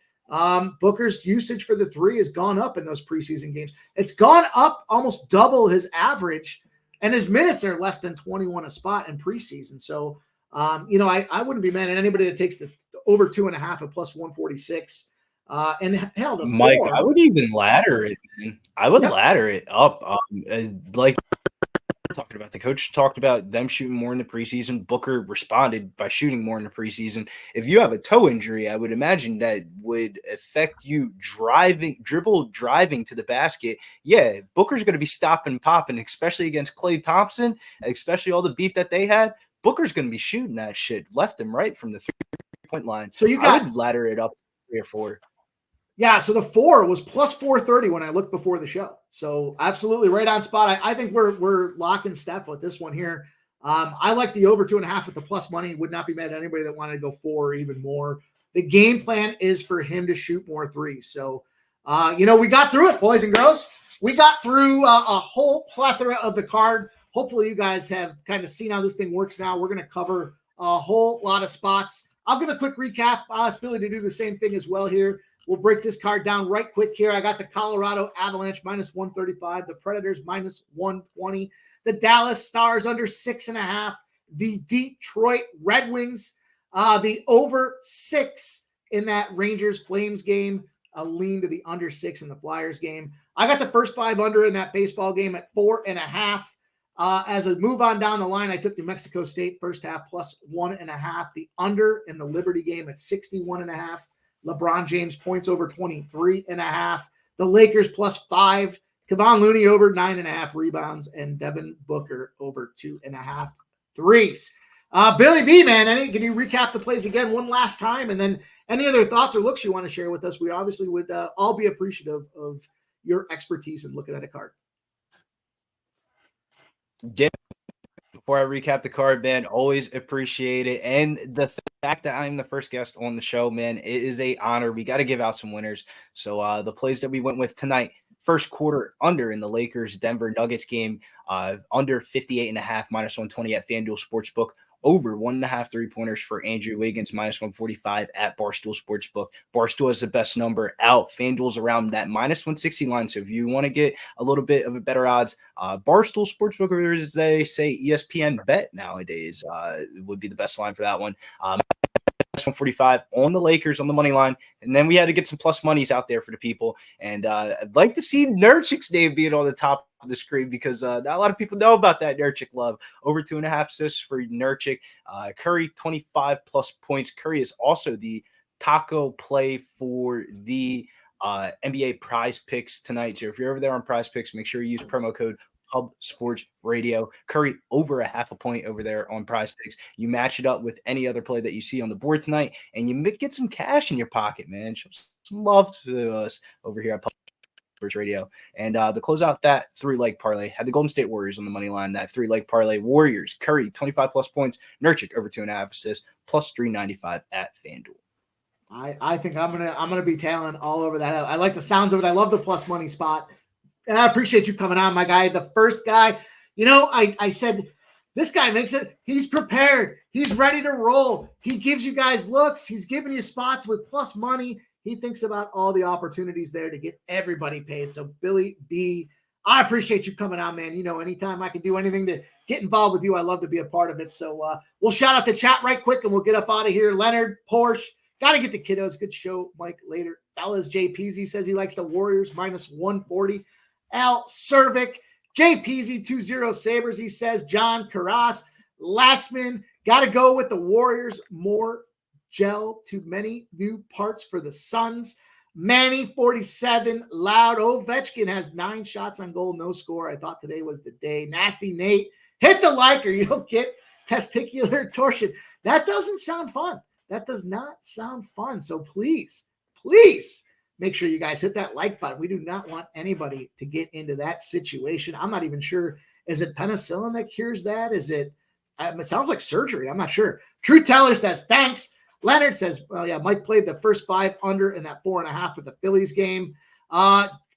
Booker's usage for the three has gone up in those preseason games. It's gone up almost double his average, and his minutes are less than 21 a spot in preseason. So, I wouldn't be mad at anybody that takes the over 2.5 at plus 146. And hell, the Mike, 4, I would even ladder it, man. I would ladder it up. Like talking about, the coach talked about them shooting more in the preseason. Booker responded by shooting more in the preseason. If you have a toe injury, I would imagine that would affect you driving to the basket. Yeah, Booker's going to be stopping, popping, especially against Klay Thompson, especially all the beef that they had. Booker's going to be shooting that shit left and right from the 3-point line. So I would ladder it up to 3 or 4. Yeah, so the 4 was plus 430 when I looked before the show. So absolutely right on spot. I think we're lock and step with this one here. I like the over 2.5 with the plus money. Would not be mad at anybody that wanted to go 4 or even more. The game plan is for him to shoot more threes. So, we got through it, boys and girls. We got through a whole plethora of the card. Hopefully you guys have kind of seen how this thing works now. We're going to cover a whole lot of spots. I'll give a quick recap. I'll ask Billy to do the same thing as well here. We'll break this card down right quick here. I got the Colorado Avalanche minus 135, the Predators minus 120, the Dallas Stars under 6.5, the Detroit Red Wings, the over 6 in that Rangers Flames game, a lean to the under 6 in the Flyers game. I got the first 5 under in that baseball game at 4.5. As a move on down the line, I took New Mexico State first half plus 1.5, the under in the Liberty game at 61.5. LeBron James points over 23.5. The Lakers plus 5. Kevon Looney over 9.5 rebounds, and Devin Booker over 2.5 threes. Billy B, man, can you recap the plays again one last time? And then any other thoughts or looks you want to share with us? We obviously would all be appreciative of your expertise in looking at a card. Yeah. Before I recap the card, man, always appreciate it. And the fact that I'm the first guest on the show, man, it is an honor. We got to give out some winners. So the plays that we went with tonight, first quarter under in the Lakers Denver Nuggets game, under 58.5 minus 120 at FanDuel Sportsbook. Over 1.5 3-pointers for Andrew Wiggins, minus 145 at Barstool Sportsbook. Barstool has the best number out. FanDuel's around that minus 160 line. So if you want to get a little bit of a better odds, Barstool Sportsbook, or as they say, ESPN Bet nowadays, would be the best line for that one. 145 on the Lakers on the money line. And then we had to get some plus monies out there for the people. And I'd like to see Nurkic's name being on the top of the screen, because not a lot of people know about that Nurkic love. Over 2.5 assists for Nurkic. Curry, 25 plus points. Curry is also the taco play for the NBA Prize Picks tonight. So if you're over there on Prize Picks, make sure you use promo code Hub Sports Radio. Curry over 0.5 point over there on Prize Picks. You match it up with any other play that you see on the board tonight, and you get some cash in your pocket, man. Show some love to us over here at Hub Sports Radio. And to close out that 3-leg parlay, had the Golden State Warriors on the money line. That 3-leg parlay, Warriors, Curry, 25 plus points, Nurkic over 2.5 assists, plus 395 at FanDuel. I think I'm gonna be tailing all over that. I like the sounds of it. I love the plus money spot. And I appreciate you coming on, my guy. The first guy, I said, this guy makes it. He's prepared. He's ready to roll. He gives you guys looks. He's giving you spots with plus money. He thinks about all the opportunities there to get everybody paid. So, Billy B, I appreciate you coming on, man. Anytime I can do anything to get involved with you, I love to be a part of it. So, we'll shout out the chat right quick, and we'll get up out of here. Leonard, Porsche, got to get the kiddos. Good show, Mike, later. Dallas J. Peasy says he likes the Warriors minus 140. Al Cervic, Jay Peasy, 20 Sabres, he says. John Carras, Lastman, got to go with the Warriors. More gel, too many new parts for the Suns. Manny, 47, Loud. Ovechkin has 9 shots on goal, no score. I thought today was the day. Nasty Nate, hit the like or you'll get testicular torsion. That doesn't sound fun. That does not sound fun. So please, make sure you guys hit that like button. We do not want anybody to get into that situation. I'm not even sure. Is it penicillin that cures that? Is it? It sounds like surgery. I'm not sure. True Teller says, thanks. Leonard says, well, yeah, Mike played the first 5 under in that 4.5 with the Phillies game.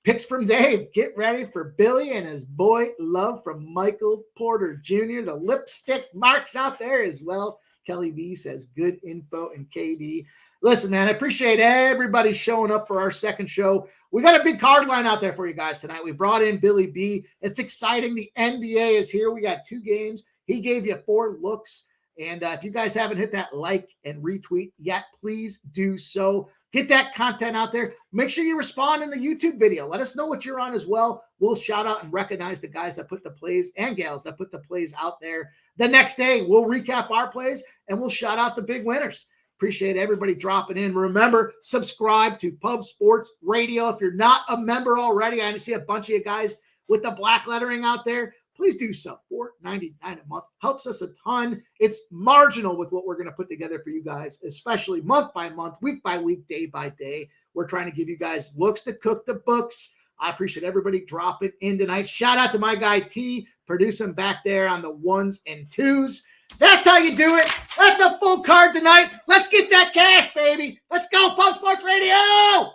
Picks from Dave. Get ready for Billy and his boy love from Michael Porter Jr. The lipstick marks out there as well. Kelly V says, good info and KD. Listen, man, I appreciate everybody showing up for our second show. We got a big card line out there for you guys tonight. We brought in Billy B. It's exciting. The NBA is here. We got 2 games. He gave you 4 looks. And if you guys haven't hit that like and retweet yet, please do so. Get that content out there. Make sure you respond in the YouTube video. Let us know what you're on as well. We'll shout out and recognize the guys that put the plays and gals that put the plays out there. The next day, we'll recap our plays and we'll shout out the big winners. Appreciate everybody dropping in. Remember, subscribe to Pub Sports Radio. If you're not a member already, I see a bunch of you guys with the black lettering out there. Please do so. $4.99 a month helps us a ton. It's marginal with what we're going to put together for you guys, especially month by month, week by week, day by day. We're trying to give you guys looks to cook the books. I appreciate everybody dropping in tonight. Shout out to my guy T, producing back there on the 1s and 2s. That's how you do it. That's a full card tonight. Let's get that cash, baby. Let's go, Pub Sports Radio.